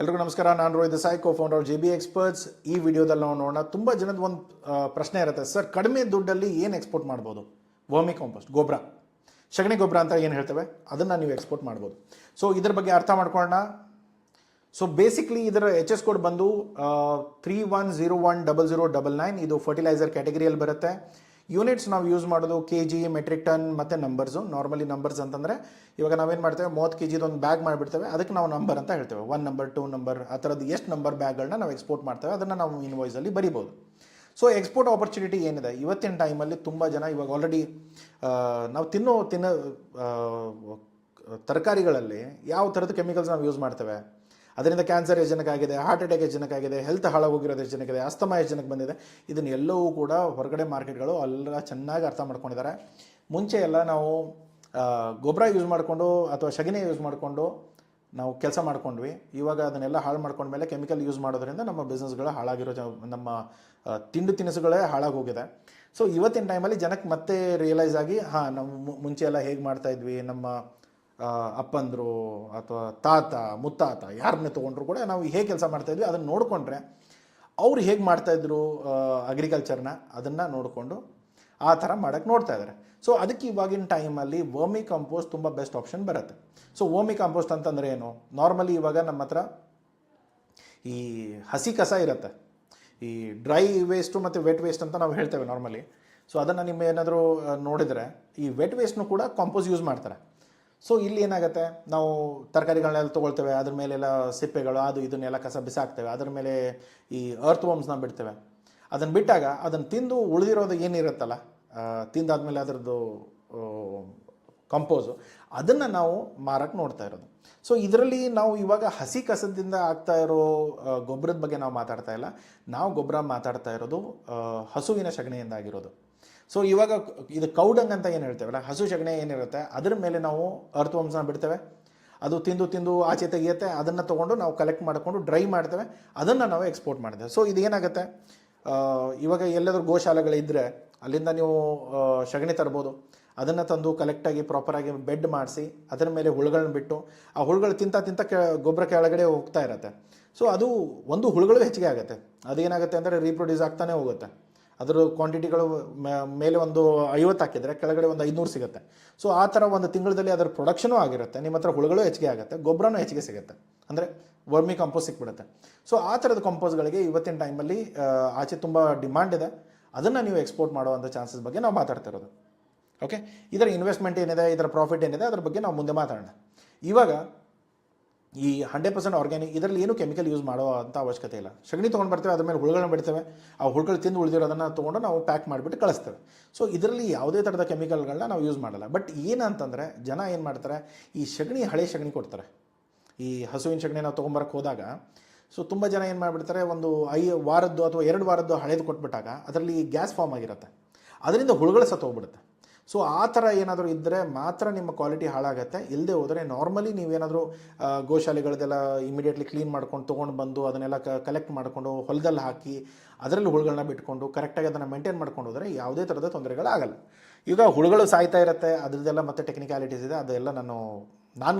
ಎಲ್ರಿಗೂ ನಮಸ್ಕಾರ. ನಾನು Rohit Desai, co-founder J B Experts. ಈ ವಿಡಿಯೋದಲ್ಲಿ ನಾವು ನೋಡೋಣ, ತುಂಬ ಜನದ ಒಂದು ಪ್ರಶ್ನೆ ಇರುತ್ತೆ, ಸರ್ ಕಡಿಮೆ ದುಡ್ಡಲ್ಲಿ ಏನು ಎಕ್ಸ್ಪೋರ್ಟ್ ಮಾಡ್ಬೋದು? ವರ್ಮಿ ಕಾಂಪೋಸ್ಟ್, ಗೊಬ್ಬರ, ಸಗಣಿ ಗೊಬ್ಬರ ಅಂತ ಏನು ಹೇಳ್ತೇವೆ, ಅದನ್ನು ನೀವು ಎಕ್ಸ್ಪೋರ್ಟ್ ಮಾಡ್ಬೋದು. ಸೊ ಇದ್ರ ಬಗ್ಗೆ ಅರ್ಥ ಮಾಡ್ಕೊಳ್ಳೋಣ. ಸೊ ಬೇಸಿಕ್ಲಿ ಇದರ ಎಚ್ ಎಸ್ ಕೋಡ್ ಬಂದು 31010099. ಇದು ಫರ್ಟಿಲೈಸರ್ ಕ್ಯಾಟಗರಿಯಲ್ಲಿ ಬರುತ್ತೆ. ಯೂನಿಟ್ಸ್ ನಾವು ಯೂಸ್ ಮಾಡೋದು ಕೆ ಜಿ, ಮೆಟ್ರಿಕ್ ಟನ್ ಮತ್ತು ನಂಬರ್ಸು. ನಾರ್ಮಲಿ ನಂಬರ್ಸ್ ಅಂತಂದರೆ ಇವಾಗ ನಾವೇನು ಮಾಡ್ತೇವೆ, 30 kg ಒಂದು ಬ್ಯಾಗ್ ಮಾಡಿಬಿಡ್ತೇವೆ, ಅದಕ್ಕೆ ನಾವು ನಂಬರ್ ಅಂತ ಹೇಳ್ತೇವೆ. 1 ನಂಬರ್, 2 ನಂಬರ್, ಆ ಥರದ್ದು ಎಷ್ಟು ನಂಬರ್ ಬ್ಯಾಗ್ಗಳನ್ನ ನಾವು ಎಕ್ಸ್ಪೋರ್ಟ್ ಮಾಡ್ತೇವೆ ಅದನ್ನು ನಾವು ಇನ್ವಾಯ್ಸಲ್ಲಿ ಬರಿಬೋದು. ಸೊ ಎಕ್ಸ್ಪೋರ್ಟ್ ಆಪರ್ಚುನಿಟಿ ಏನಿದೆ ಇವತ್ತಿನ ಟೈಮಲ್ಲಿ, ತುಂಬ ಜನ ಇವಾಗ ಆಲ್ರೆಡಿ ನಾವು ತಿನ್ನೋ ತರಕಾರಿಗಳಲ್ಲಿ ಯಾವ ಥರದ ಕೆಮಿಕಲ್ಸ್ ನಾವು ಯೂಸ್ ಮಾಡ್ತೇವೆ, ಅದರಿಂದ ಕ್ಯಾನ್ಸರ್ ಎಷ್ಟು ಜನಕ್ಕಾಗಿದೆ, ಹಾರ್ಟ್ ಅಟ್ಯಾಕ್ ಎಷ್ಟು ಜನಕ್ಕಾಗಿದೆ, ಹೆಲ್ತ್ ಹಾಳಾಗೋಗಿರೋದು ಎಷ್ಟು ಜನಕ್ಕಿದೆ, ಅಸ್ತಮಾ ಎಷ್ಟು ಜನಕ್ಕೆ ಬಂದಿದೆ, ಇದನ್ನೆಲ್ಲವೂ ಕೂಡ ಹೊರಗಡೆ ಮಾರ್ಕೆಟ್ಗಳು ಎಲ್ಲ ಚೆನ್ನಾಗಿ ಅರ್ಥ ಮಾಡ್ಕೊಂಡಿದ್ದಾರೆ. ಮುಂಚೆ ಎಲ್ಲ ನಾವು ಗೊಬ್ಬರ ಯೂಸ್ ಮಾಡಿಕೊಂಡು ಅಥವಾ ಸಗಣಿ ಯೂಸ್ ಮಾಡಿಕೊಂಡು ನಾವು ಕೆಲಸ ಮಾಡ್ಕೊಂಡ್ವಿ. ಇವಾಗ ಅದನ್ನೆಲ್ಲ ಹಾಳು ಮಾಡ್ಕೊಂಡ್ಮೇಲೆ ಕೆಮಿಕಲ್ ಯೂಸ್ ಮಾಡೋದ್ರಿಂದ ನಮ್ಮ ಬಿಸ್ನೆಸ್ಗಳು ಹಾಳಾಗಿರೋ, ನಮ್ಮ ತಿಂಡಿ ತಿನಿಸುಗಳೇ ಹಾಳಾಗೋಗಿದೆ. ಸೊ ಇವತ್ತಿನ ಟೈಮಲ್ಲಿ ಜನಕ್ಕೆ ಮತ್ತೆ ರಿಯಲೈಸ್ ಆಗಿ, ಹಾಂ ನಾವು ಮುಂಚೆ ಎಲ್ಲ ಹೇಗೆ ಮಾಡ್ತಾಯಿದ್ವಿ, ನಮ್ಮ ಅಪ್ಪಂದರು ಅಥವಾ ತಾತ ಮುತ್ತಾತ ಯಾರನ್ನೇ ತೊಗೊಂಡ್ರು ಕೂಡ ನಾವು ಹೇಗೆ ಕೆಲಸ ಮಾಡ್ತಾಯಿದ್ವಿ ಅದನ್ನು ನೋಡಿಕೊಂಡ್ರೆ ಅವ್ರು ಹೇಗೆ ಮಾಡ್ತಾಯಿದ್ರು ಅಗ್ರಿಕಲ್ಚರ್ನ, ಅದನ್ನು ನೋಡಿಕೊಂಡು ಆ ಥರ ಮಾಡೋಕ್ಕೆ ನೋಡ್ತಾ ಇದ್ದಾರೆ. ಸೊ ಅದಕ್ಕೆ ಇವಾಗಿನ ಟೈಮಲ್ಲಿ ವರ್ಮಿ ಕಂಪೋಸ್ಟ್ ತುಂಬ ಬೆಸ್ಟ್ ಆಪ್ಷನ್ ಬರುತ್ತೆ. ಸೊ ವರ್ಮಿ ಕಂಪೋಸ್ಟ್ ಅಂತಂದರೆ ಏನು? ನಾರ್ಮಲಿ ಇವಾಗ ನಮ್ಮ ಹತ್ರ ಈ ಹಸಿ ಕಸ ಇರುತ್ತೆ, ಈ ಡ್ರೈ ವೇಸ್ಟು ಮತ್ತು ವೆಟ್ ವೇಸ್ಟ್ ಅಂತ ನಾವು ಹೇಳ್ತೇವೆ ನಾರ್ಮಲಿ. ಸೊ ಅದನ್ನು ನಿಮ್ಮ ಏನಾದರೂ ನೋಡಿದರೆ ಈ ವೆಟ್ ವೇಸ್ಟ್ನು ಕೂಡ ಕಾಂಪೋಸ್ಟ್ ಯೂಸ್ ಮಾಡ್ತಾರೆ. ಸೊ ಇಲ್ಲಿ ಏನಾಗುತ್ತೆ, ನಾವು ತರಕಾರಿಗಳನ್ನೆಲ್ಲ ತೊಗೊಳ್ತೇವೆ, ಅದ್ರ ಮೇಲೆಲ್ಲ ಸಿಪ್ಪೆಗಳು ಅದು ಇದನ್ನೆಲ್ಲ ಕಸ ಬಿಸಾಕ್ತೇವೆ, ಅದ್ರ ಮೇಲೆ ಈ ಅರ್ತ್ ವರ್ಮ್ಸ್ನ ಬಿಡ್ತೇವೆ. ಅದನ್ನು ಬಿಟ್ಟಾಗ ಅದನ್ನು ತಿಂದು ಉಳಿದಿರೋದು ಏನಿರುತ್ತಲ್ಲ, ತಿಂದಾದ್ಮೇಲೆ ಅದರದ್ದು ಕಂಪೋಸು, ಅದನ್ನು ನಾವು ಮಾರಕ್ಕೆ ನೋಡ್ತಾ ಇರೋದು. ಸೊ ಇದರಲ್ಲಿ ನಾವು ಇವಾಗ ಹಸಿ ಕಸದಿಂದ ಆಗ್ತಾ ಇರೋ ಗೊಬ್ಬರದ ಬಗ್ಗೆ ನಾವು ಮಾತಾಡ್ತಾ ಇಲ್ಲ, ನಾವು ಗೊಬ್ಬರ ಮಾತಾಡ್ತಾ ಇರೋದು ಹಸುವಿನ ಸಗಣಿಯಿಂದ ಆಗಿರೋದು. ಸೊ ಇವಾಗ ಇದು ಕೌಡಂಗ್ ಅಂತ ಏನು ಹೇಳ್ತೇವಲ್ಲ, ಹಸು ಸಗಣಿ ಏನಿರುತ್ತೆ ಅದರ ಮೇಲೆ ನಾವು ಅರ್ತ್ ವರ್ಮ್ಸ್ನ ಬಿಡ್ತೇವೆ, ಅದು ತಿಂದು ಆಚೆ ತೆಗಿಯುತ್ತೆ, ಅದನ್ನು ತೊಗೊಂಡು ನಾವು ಕಲೆಕ್ಟ್ ಮಾಡಿಕೊಂಡು ಡ್ರೈ ಮಾಡ್ತೇವೆ, ಅದನ್ನು ನಾವು ಎಕ್ಸ್ಪೋರ್ಟ್ ಮಾಡ್ತೇವೆ. ಸೊ ಇದು ಏನಾಗುತ್ತೆ, ಇವಾಗ ಎಲ್ಲಾದರೂ ಗೋಶಾಲೆಗಳಿದ್ದರೆ ಅಲ್ಲಿಂದ ನೀವು ಸಗಣಿ ತರ್ಬೋದು, ಅದನ್ನು ತಂದು ಕಲೆಕ್ಟಾಗಿ ಪ್ರಾಪರಾಗಿ ಬೆಡ್ ಮಾಡಿಸಿ ಅದರ ಮೇಲೆ ಹುಳುಗಳನ್ನ ಬಿಟ್ಟು ಆ ಹುಳುಗಳು ತಿಂತ ಗೊಬ್ಬರ ಕೆಳಗಡೆ ಹೋಗ್ತಾ ಇರುತ್ತೆ. ಸೊ ಅದು ಒಂದು ಹುಳುಗಳು ಹೆಚ್ಚಿಗೆ ಆಗುತ್ತೆ, ಅದೇನಾಗುತ್ತೆ ಅಂದರೆ ರೀಪ್ರೊಡ್ಯೂಸ್ ಆಗ್ತಾನೆ ಹೋಗುತ್ತೆ. ಅದರ ಕ್ವಾಂಟಿಟಿಗಳು ಮೇಲೆ ಒಂದು 50 ಹಾಕಿದರೆ ಕೆಳಗಡೆ ಒಂದು 500 ಸಿಗುತ್ತೆ. ಸೊ ಆ ಥರ ಒಂದು ತಿಂಗಳಲ್ಲಿ ಅದರ ಪ್ರೊಡಕ್ಷನೂ ಆಗಿರುತ್ತೆ, ನಿಮ್ಮ ಹತ್ರ ಹುಳುಗಳು ಹೆಚ್ಚಿಗೆ ಆಗುತ್ತೆ, ಗೊಬ್ಬರನೂ ಹೆಚ್ಚಿಗೆ ಸಿಗುತ್ತೆ, ಅಂದರೆ ವರ್ಮಿ ಕಂಪೋಸ್ಟ್ ಸಿಕ್ಬಿಡುತ್ತೆ. ಸೊ ಆ ಥರದ ಕಂಪೋಸ್ಟ್ಗಳಿಗೆ ಇವತ್ತಿನ ಟೈಮಲ್ಲಿ ಆಚೆ ತುಂಬ ಡಿಮಾಂಡ್ ಇದೆ, ಅದನ್ನು ನೀವು ಎಕ್ಸ್ಪೋರ್ಟ್ ಮಾಡುವಂಥ ಚಾನ್ಸಸ್ ಬಗ್ಗೆ ನಾವು ಮಾತಾಡ್ತಾ ಇರೋದು. ಓಕೆ, ಇದರ ಇನ್ವೆಸ್ಟ್ಮೆಂಟ್ ಏನಿದೆ, ಇದರ ಪ್ರಾಫಿಟ್ ಏನಿದೆ, ಅದ್ರ ಬಗ್ಗೆ ನಾವು ಮುಂದೆ ಮಾತಾಡೋಣ. ಇವಾಗ ಈ 100% ಆರ್ಗ್ಯಾನಿಕ್, ಇದರಲ್ಲಿ ಏನು ಕೆಮಿಕಲ್ ಯೂಸ್ ಮಾಡೋ ಅಂಥ ಅವಶ್ಯಕತೆ ಇಲ್ಲ. ಸಗಣಿ ತೊಗೊಂಡು ಬರ್ತೇವೆ, ಅದ್ರ ಮೇಲೆ ಹುಳುಗಳನ್ನ ಬಿಡ್ತೇವೆ, ಆ ಹುಳುಗಳು ತಿಂದು ಉಳಿದಿರೋದನ್ನು ತೊಗೊಂಡು ನಾವು ಪ್ಯಾಕ್ ಮಾಡಿಬಿಟ್ಟು ಕಳಿಸ್ತೇವೆ. ಸೊ ಇದರಲ್ಲಿ ಯಾವುದೇ ಥರದ ಕೆಮಿಕಲ್ಗಳನ್ನ ನಾವು ಯೂಸ್ ಮಾಡಲ್ಲ. ಬಟ್ ಏನಂತಂದರೆ ಜನ ಏನು ಮಾಡ್ತಾರೆ, ಈ ಸಗಣಿ ಹಳೆ ಸಗಣಿ ಕೊಡ್ತಾರೆ. ಈ ಹಸುವಿನ ಸಗಣಿ ನಾವು ತೊಗೊಂಬರಕ್ಕೆ ಹೋದಾಗ ಸೊ ತುಂಬ ಜನ ಏನು ಮಾಡಿಬಿಡ್ತಾರೆ, ಒಂದು 5 ವಾರದ್ದು ಅಥವಾ 2 ವಾರದ್ದು ಹಳೇದು ಕೊಟ್ಬಿಟ್ಟಾಗ ಅದರಲ್ಲಿ ಗ್ಯಾಸ್ ಫಾರ್ಮ್ ಆಗಿರುತ್ತೆ, ಅದರಿಂದ ಹುಳುಗಳು ಸತ್ತೋಗ್ಬಿಡುತ್ತೆ. ಸೊ ಆ ಥರ ಏನಾದರೂ ಇದ್ದರೆ ಮಾತ್ರ ನಿಮ್ಮ ಕ್ವಾಲಿಟಿ ಹಾಳಾಗುತ್ತೆ. ಇಲ್ಲದೆ ಹೋದರೆ ನಾರ್ಮಲಿ ನೀವೇನಾದರೂ ಗೋಶಾಲೆಗಳದೆಲ್ಲ ಇಮಿಡಿಯೇಟ್ಲಿ ಕ್ಲೀನ್ ಮಾಡ್ಕೊಂಡು ತೊಗೊಂಡು ಬಂದು ಅದನ್ನೆಲ್ಲ ಕಲೆಕ್ಟ್ ಮಾಡಿಕೊಂಡು ಹೊಲದಲ್ಲಿ ಹಾಕಿ ಅದರಲ್ಲಿ ಹುಳುಗಳನ್ನ ಬಿಟ್ಕೊಂಡು ಕರೆಕ್ಟಾಗಿ ಅದನ್ನು ಮೇಂಟೈನ್ ಮಾಡ್ಕೊಂಡು ಹೋದರೆ ಯಾವುದೇ ಥರದ ತೊಂದರೆಗಳಾಗಲ್ಲ. ಈಗ ಹುಳುಗಳು ಸಾಯ್ತಾ ಇರುತ್ತೆ, ಅದರದ್ದೆಲ್ಲ ಮತ್ತೆ ಟೆಕ್ನಿಕಾಲಿಟೀಸ್ ಇದೆ, ಅದೆಲ್ಲ ನಾನು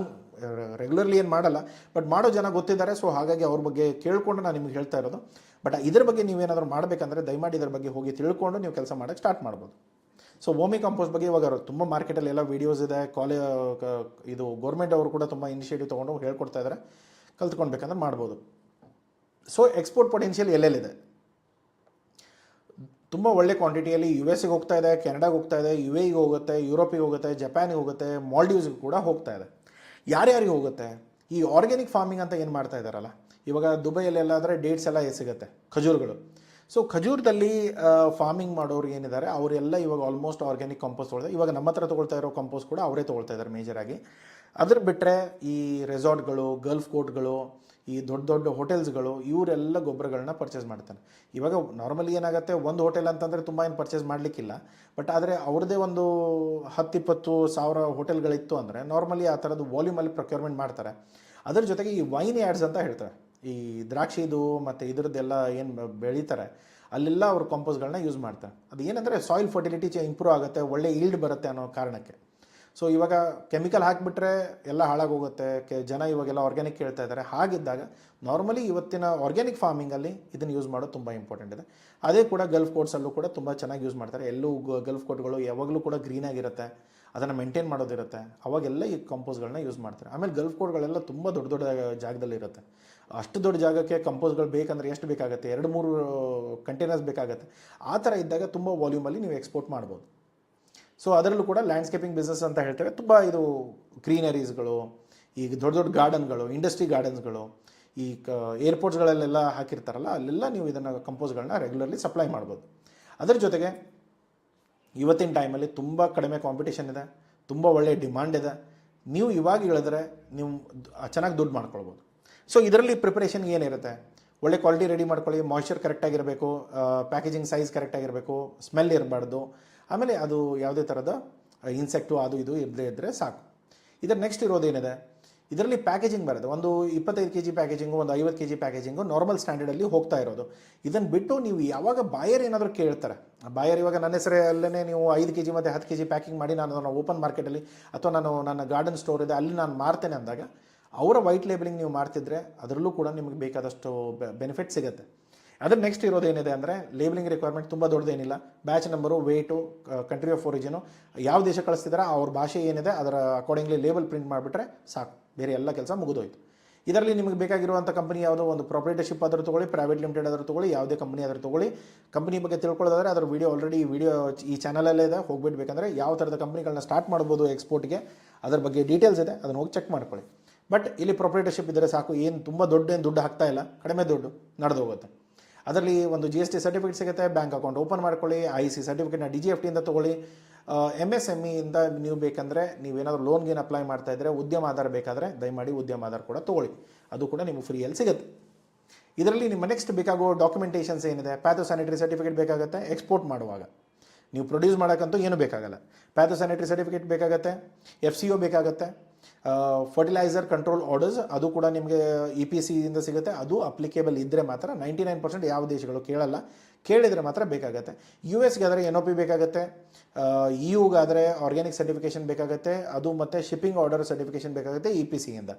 ರೆಗ್ಯುಲರ್ಲಿ ಏನು ಮಾಡಲ್ಲ, ಬಟ್ ಮಾಡೋ ಜನ ಗೊತ್ತಿದ್ದಾರೆ. ಸೊ ಹಾಗಾಗಿ ಅವ್ರ ಬಗ್ಗೆ ಕೇಳಿಕೊಂಡು ನಾನು ನಿಮ್ಗೆ ಹೇಳ್ತಾ ಇರೋದು. ಬಟ್ ಇದ್ರ ಬಗ್ಗೆ ನೀವೇನಾದರೂ ಮಾಡಬೇಕಂದ್ರೆ ದಯಮಾಡಿ ಇದ್ರ ಬಗ್ಗೆ ಹೋಗಿ ತಿಳ್ಕೊಂಡು ನೀವು ಕೆಲಸ ಮಾಡೋಕ್ಕೆ ಸ್ಟಾರ್ಟ್ ಮಾಡ್ಬೋದು. ಸೊ ವರ್ಮಿ ಕಂಪೋಸ್ಟ್ ಬಗ್ಗೆ ಇವಾಗ ತುಂಬ ಮಾರ್ಕೆಟಲ್ಲಿ ಎಲ್ಲ ವೀಡಿಯೋಸ್ ಇದೆ, ಇದು ಗೌರ್ಮೆಂಟ್ ಅವರು ಕೂಡ ತುಂಬ ಇನಿಷಿಯೇಟಿವ್ ತೊಗೊಂಡು ಹೇಳ್ಕೊಡ್ತಾ ಇದ್ದಾರೆ, ಕಲ್ತ್ಕೊಳ್ಬೇಕಂದ್ರೆ ಮಾಡ್ಬೋದು. ಸೊ ಎಕ್ಸ್ಪೋರ್ಟ್ ಪೊಟೆನ್ಷಿಯಲ್ ಎಲ್ಲೆಲ್ಲಿದೆ, ತುಂಬ ಒಳ್ಳೆ ಕ್ವಾಂಟಿಟಿಯಲ್ಲಿ US ಹೋಗ್ತಾ ಇದೆ, ಕೆನಡಾಗೆ ಹೋಗ್ತಾ ಇದೆ, UAE ಹೋಗುತ್ತೆ, ಯುರೋಪಿಗೆ ಹೋಗುತ್ತೆ, ಜಪಾನಿಗೆ ಹೋಗುತ್ತೆ, ಮಾಲ್ಡೀವ್ಸ್ಗೆ ಕೂಡ ಹೋಗ್ತಾ ಇದೆ. ಯಾರ್ಯಾರಿಗೆ ಹೋಗುತ್ತೆ, ಈ ಆರ್ಗ್ಯಾನಿಕ್ ಫಾರ್ಮಿಂಗ್ ಅಂತ ಏನು ಮಾಡ್ತಾ ಇದ್ದಾರಲ್ಲ, ಇವಾಗ ದುಬೈಯಲ್ಲೆಲ್ಲಾದರೆ ಡೇಟ್ಸ್ ಎಲ್ಲ ಸಿಗುತ್ತೆ, ಖಜೂರುಗಳು. ಸೊ ಖಜೂರದಲ್ಲಿ ಫಾರ್ಮಿಂಗ್ ಮಾಡೋರು ಏನಿದ್ದಾರೆ ಅವರೆಲ್ಲ ಇವಾಗ ಆಲ್ಮೋಸ್ಟ್ ಆರ್ಗ್ಯಾನಿಕ್ ಕಂಪೋಸ್ಟ್ ತೊಗೊಳ್ತಾರೆ. ಇವಾಗ ನಮ್ಮ ಹತ್ರ ತೊಗೊಳ್ತಾ ಇರೋ ಕಂಪೋಸ್ಟ್ ಕೂಡ ಅವರೇ ತೊಗೊಳ್ತಾ ಇದ್ದಾರೆ ಮೇಜರಾಗಿ. ಅದ್ರ ಬಿಟ್ಟರೆ ಈ ರೆಸಾರ್ಟ್ಗಳು, ಗಲ್ಫ್ ಕೋರ್ಟ್ಗಳು, ಈ ದೊಡ್ಡ ದೊಡ್ಡ ಹೋಟೆಲ್ಸ್ಗಳು, ಇವರೆಲ್ಲ ಗೊಬ್ಬರಗಳನ್ನ ಪರ್ಚೇಸ್ ಮಾಡ್ತಾರೆ. ಇವಾಗ ನಾರ್ಮಲಿ ಏನಾಗುತ್ತೆ, ಒಂದು ಹೋಟೆಲ್ ಅಂತಂದರೆ ತುಂಬ ಏನು ಪರ್ಚೇಸ್ ಮಾಡಲಿಕ್ಕಿಲ್ಲ, ಬಟ್ ಆದರೆ ಅವ್ರದ್ದೇ ಒಂದು 10-20 ಸಾವಿರ ಹೋಟೆಲ್ಗಳಿತ್ತು ಅಂದರೆ ನಾರ್ಮಲಿ ಆ ಥರದ್ದು ವಾಲ್ಯೂಮಲ್ಲಿ ಪ್ರೊಕ್ಯೂರ್ಮೆಂಟ್ ಮಾಡ್ತಾರೆ. ಅದ್ರ ಜೊತೆಗೆ ಈ ವೈನ್ ಯಾರ್ಡ್ಸ್ ಅಂತ ಹೇಳ್ತಾರೆ, ಈ ದ್ರಾಕ್ಷಿದು ಮತ್ತು ಇದ್ರದ್ದೆಲ್ಲ ಏನು ಬೆಳೀತಾರೆ ಅಲ್ಲೆಲ್ಲ ಅವ್ರು ಕಂಪೋಸ್ಟ್ಗಳನ್ನ ಯೂಸ್ ಮಾಡ್ತಾರೆ. ಅದು ಏನಂದರೆ ಸಾಯಿಲ್ ಫರ್ಟಿಲಿಟಿ ಇಂಪ್ರೂವ್ ಆಗುತ್ತೆ, ಒಳ್ಳೆ ಈಲ್ಡ್ ಬರುತ್ತೆ ಅನ್ನೋ ಕಾರಣಕ್ಕೆ. ಸೊ ಇವಾಗ ಕೆಮಿಕಲ್ ಹಾಕಿಬಿಟ್ರೆ ಎಲ್ಲ ಹಾಳಾಗೋಗುತ್ತೆ, ಜನ ಇವಾಗೆಲ್ಲ ಆರ್ಗ್ಯಾನಿಕ್ ಕೇಳ್ತಾ ಇದ್ದಾರೆ. ಹಾಗಿದ್ದಾಗ ನಾರ್ಮಲಿ ಇವತ್ತಿನ ಆರ್ಗ್ಯಾನಿಕ್ ಫಾರ್ಮಿಂಗಲ್ಲಿ ಇದನ್ನು ಯೂಸ್ ಮಾಡೋದು ತುಂಬ ಇಂಪಾರ್ಟೆಂಟ್ ಇದೆ. ಅದೇ ಕೂಡ ಗಲ್ಫ್ ಕೋಟ್ಸಲ್ಲೂ ಕೂಡ ತುಂಬ ಚೆನ್ನಾಗಿ ಯೂಸ್ ಮಾಡ್ತಾರೆ. ಎಲ್ಲೂ ಗಲ್ಫ್ ಕೋಟ್ಗಳು ಯಾವಾಗಲೂ ಕೂಡ ಗ್ರೀನಾಗಿರುತ್ತೆ, ಅದನ್ನು ಮೇಂಟೈನ್ ಮಾಡೋದಿರುತ್ತೆ, ಅವಾಗೆಲ್ಲ ಈ ಕಂಪೋಸ್ಗಳನ್ನ ಯೂಸ್ ಮಾಡ್ತಾರೆ. ಆಮೇಲೆ ಗಲ್ಫ್ ಕೋಟ್ಗಳೆಲ್ಲ ತುಂಬ ದೊಡ್ಡ ದೊಡ್ಡ ಜಾಗದಲ್ಲಿರುತ್ತೆ. ಅಷ್ಟು ದೊಡ್ಡ ಜಾಗಕ್ಕೆ ಕಂಪೋಸ್ಗಳು ಬೇಕಂದ್ರೆ ಎಷ್ಟು ಬೇಕಾಗುತ್ತೆ, 2-3 ಕಂಟೈನರ್ಸ್ ಬೇಕಾಗುತ್ತೆ. ಆ ಥರ ಇದ್ದಾಗ ತುಂಬ ವಾಲ್ಯೂಮಲ್ಲಿ ನೀವು ಎಕ್ಸ್ಪೋರ್ಟ್ ಮಾಡ್ಬೋದು. ಸೊ ಅದರಲ್ಲೂ ಕೂಡ ಲ್ಯಾಂಡ್ಸ್ಕೇಪಿಂಗ್ ಬಿಸ್ನೆಸ್ ಅಂತ ಹೇಳ್ತೇವೆ. ತುಂಬ ಇದು ಗ್ರೀನರೀಸ್ಗಳು, ಈಗ ದೊಡ್ಡ ದೊಡ್ಡ ಗಾರ್ಡನ್ಗಳು, ಇಂಡಸ್ಟ್ರಿ ಗಾರ್ಡನ್ಸ್ಗಳು, ಈ ಏರ್ಪೋರ್ಟ್ಸ್ಗಳಲ್ಲೆಲ್ಲ ಹಾಕಿರ್ತಾರಲ್ಲ, ಅಲ್ಲೆಲ್ಲ ನೀವು ಇದನ್ನು ಕಂಪೋಸ್ಗಳನ್ನ ರೆಗ್ಯುಲರ್ಲಿ ಸಪ್ಲೈ ಮಾಡ್ಬೋದು. ಅದರ ಜೊತೆಗೆ ಇವತ್ತಿನ ಟೈಮಲ್ಲಿ ತುಂಬ ಕಡಿಮೆ ಕಾಂಪಿಟೇಷನ್ ಇದೆ, ತುಂಬ ಒಳ್ಳೆಯ ಡಿಮಾಂಡ್ ಇದೆ. ನೀವು ಇವಾಗ ಹೇಳಿದ್ರೆ ನೀವು ಚೆನ್ನಾಗಿ ದುಡ್ಡು ಮಾಡ್ಕೊಳ್ಬೋದು. ಸೊ ಇದರಲ್ಲಿ ಪ್ರಿಪ್ರೇಷನ್ ಏನಿರುತ್ತೆ, ಒಳ್ಳೆ ಕ್ವಾಲಿಟಿ ರೆಡಿ ಮಾಡ್ಕೊಳ್ಳಿ, ಮಾಯ್ಶ್ಚರ್ ಕರೆಕ್ಟಾಗಿರಬೇಕು, ಪ್ಯಾಕೇಜಿಂಗ್ ಸೈಜ್ ಕರೆಕ್ಟಾಗಿರಬೇಕು, ಸ್ಮೆಲ್ ಇರಬಾರ್ದು, ಆಮೇಲೆ ಅದು ಯಾವುದೇ ಥರದ ಇನ್ಸೆಕ್ಟು ಅದು ಇದು ಇರದೇ ಇದ್ದರೆ ಸಾಕು. ಇದರ ನೆಕ್ಸ್ಟ್ ಇರೋದೇನಿದೆ, ಇದರಲ್ಲಿ ಪ್ಯಾಕೇಜಿಂಗ್ ಬರುತ್ತೆ. ಒಂದು 25 kg ಪ್ಯಾಕೇಜಿಂಗು, ಒಂದು 50 kg ಪ್ಯಾಕೇಜಿಂಗು ನಾರ್ಮಲ್ ಸ್ಟ್ಯಾಂಡರ್ಡಲ್ಲಿ ಹೋಗ್ತಾ ಇರೋದು. ಇದನ್ನು ಬಿಟ್ಟು ನೀವು ಯಾವಾಗ ಬಾಯರ್ ಏನಾದರೂ ಕೇಳ್ತಾರೆ, ಬಾಯರ್ ಇವಾಗ ನನ್ನ ಹೆಸರಲ್ಲೇ ನೀವು 5 kg ಮತ್ತು 10 kg ಪ್ಯಾಕಿಂಗ್ ಮಾಡಿ ನಾನು ಓಪನ್ ಮಾರ್ಕೆಟಲ್ಲಿ ಅಥವಾ ನನ್ನ ಗಾರ್ಡನ್ ಸ್ಟೋರ್ ಇದೆ ಅಲ್ಲಿ ನಾನು ಮಾರ್ತೇನೆ ಅಂದಾಗ, ಅವರ ವೈಟ್ ಲೇಬಲಿಂಗ್ ನೀವು ಮಾಡ್ತಿದ್ರೆ ಅದರಲ್ಲೂ ಕೂಡ ನಿಮಗೆ ಬೇಕಾದಷ್ಟು ಬೆನಿಫಿಟ್ ಸಿಗುತ್ತೆ. ಅದರ ನೆಕ್ಸ್ಟ್ ಇರೋದೇನಿದೆ ಅಂದರೆ, ಲೇಬಲಿಂಗ್ ರಿಕ್ವೈರ್ಮೆಂಟ್ ತುಂಬ ದೊಡ್ಡದೇನಿಲ್ಲ. Batch number, weight, country of origin, ಯಾವ ದೇಶ ಕಳಿಸ್ತಿದ್ದಾರೆ ಅವ್ರ ಭಾಷೆ ಏನಿದೆ ಅದರ ಅಕಾರ್ಡಿಂಗ್ಲಿ ಲೇಬಲ್ ಪ್ರಿಂಟ್ ಮಾಡಿಬಿಟ್ರೆ ಸಾಕು, ಬೇರೆ ಎಲ್ಲ ಕೆಲಸ ಮುಗಿದೋಯ್ತು. ಇದರಲ್ಲಿ ನಿಮಗೆ ಬೇಕಾಗಿರುವಂಥ ಕಂಪನಿ ಯಾವುದೋ ಒಂದು ಪ್ರೊಪ್ರೈಟರ್ಶಿಪ್ ಆದರೂ ತೊಗೊಳ್ಳಿ, ಪ್ರೈವೇಟ್ ಲಿಮಿಟೆಡ್ ಆದರೂ ತೊಗೊಳ್ಳಿ, ಯಾವುದೇ ಕಂಪನಿ ಆದರೂ ತೊಗೊಳ್ಳಿ. ಕಂಪನಿ ಬಗ್ಗೆ ತಿಳ್ಕೊಳ್ಳೋದಾದರೆ ಅದರ ವೀಡಿಯೋ ಆಲ್ರೆಡಿ ಈ ಚಾನಲಲ್ಲೇ ಇದೆ, ಹೋಗ್ಬಿಡ್ಬೇಕಂದ್ರೆ ಯಾವ ಥರದ ಕಂಪ್ನಿಗಳನ್ನ ಸ್ಟಾರ್ಟ್ ಮಾಡ್ಬೋದು ಎಕ್ಸ್ಪೋರ್ಟ್ಗೆ ಅದರ ಬಗ್ಗೆ ಡೀಟೇಲ್ಸ್ ಇದೆ, ಅದನ್ನು ಹೋಗಿ ಚೆಕ್ ಮಾಡ್ಕೊಳ್ಳಿ. ಬಟ್ ಇಲ್ಲಿ ಪ್ರೊಪ್ರೈಟರ್ಶಿಪ್ ಇದ್ದರೆ ಸಾಕು, ಏನು ತುಂಬ ದುಡ್ಡು ಹಾಕ್ತಾ ಇಲ್ಲ, ಕಡಿಮೆ ದುಡ್ಡು ನಡೆದು ಹೋಗುತ್ತೆ. ಅದರಲ್ಲಿ ಒಂದು GST ಸರ್ಟಿಫಿಕೇಟ್ ಸಿಗುತ್ತೆ, ಬ್ಯಾಂಕ್ ಅಕೌಂಟ್ ಓಪನ್ ಮಾಡ್ಕೊಳ್ಳಿ, IC ಸರ್ಟಿಫಿಕೇಟ್ನ DGFTಯಿಂದ ತೊಗೊಳ್ಳಿ. MSMEಯಿಂದ ನೀವು ಬೇಕಂದರೆ ನೀವೇನಾದರೂ ಲೋನ್ಗೇನು ಅಪ್ಲೈ ಮಾಡ್ತಾ ಇದ್ದರೆ, ಉದ್ಯಮ ಆಧಾರ ಬೇಕಾದರೆ ದಯಮಾಡಿ ಉದ್ಯಮ ಆಧಾರ ಕೂಡ ತೊಗೊಳ್ಳಿ, ಅದು ಕೂಡ ನಿಮಗೆ ಫ್ರೀಯಲ್ಲಿ ಸಿಗುತ್ತೆ. ಇದರಲ್ಲಿ ನಿಮ್ಮ ನೆಕ್ಸ್ಟ್ ಬೇಕಾಗೋ ಡಾಕ್ಯುಮೆಂಟೇಷನ್ಸ್ ಏನಿದೆ, ಪ್ಯಾಥೋಸ್ಯಾನಿಟರಿ ಸರ್ಟಿಫಿಕೇಟ್ ಬೇಕಾಗುತ್ತೆ. ಎಕ್ಸ್ಪೋರ್ಟ್ ಮಾಡುವಾಗ ನೀವು ಪ್ರೊಡ್ಯೂಸ್ ಮಾಡೋಕ್ಕಂತೂ ಏನೂ ಬೇಕಾಗಲ್ಲ, ಪ್ಯಾಥೋಸ್ಯಾನಿಟರಿ ಸರ್ಟಿಫಿಕೇಟ್ ಬೇಕಾಗುತ್ತೆ, FCO ಬೇಕಾಗುತ್ತೆ, ಫರ್ಟಿಲೈಸರ್ ಕಂಟ್ರೋಲ್ ಆರ್ಡರ್ಸ್ ಅದು ಕೂಡ ನಿಮಗೆ EPCಯಿಂದ ಸಿಗುತ್ತೆ. ಅದು ಅಪ್ಲಿಕೇಬಲ್ ಇದ್ದರೆ ಮಾತ್ರ, 99% ಯಾವ ದೇಶಗಳು ಕೇಳಲ್ಲ, ಕೇಳಿದರೆ ಮಾತ್ರ ಬೇಕಾಗುತ್ತೆ. US ಗಾದರೆ NOP ಬೇಕಾಗುತ್ತೆ, EUಗಾದರೆ ಆರ್ಗ್ಯಾನಿಕ್ ಸರ್ಟಿಫಿಕೇಷನ್ ಬೇಕಾಗುತ್ತೆ, ಅದು ಮತ್ತು ಶಿಪ್ಪಿಂಗ್ ಆರ್ಡರ್ ಸರ್ಟಿಫಿಕೇಷನ್ ಬೇಕಾಗುತ್ತೆ EPCಯಿಂದ.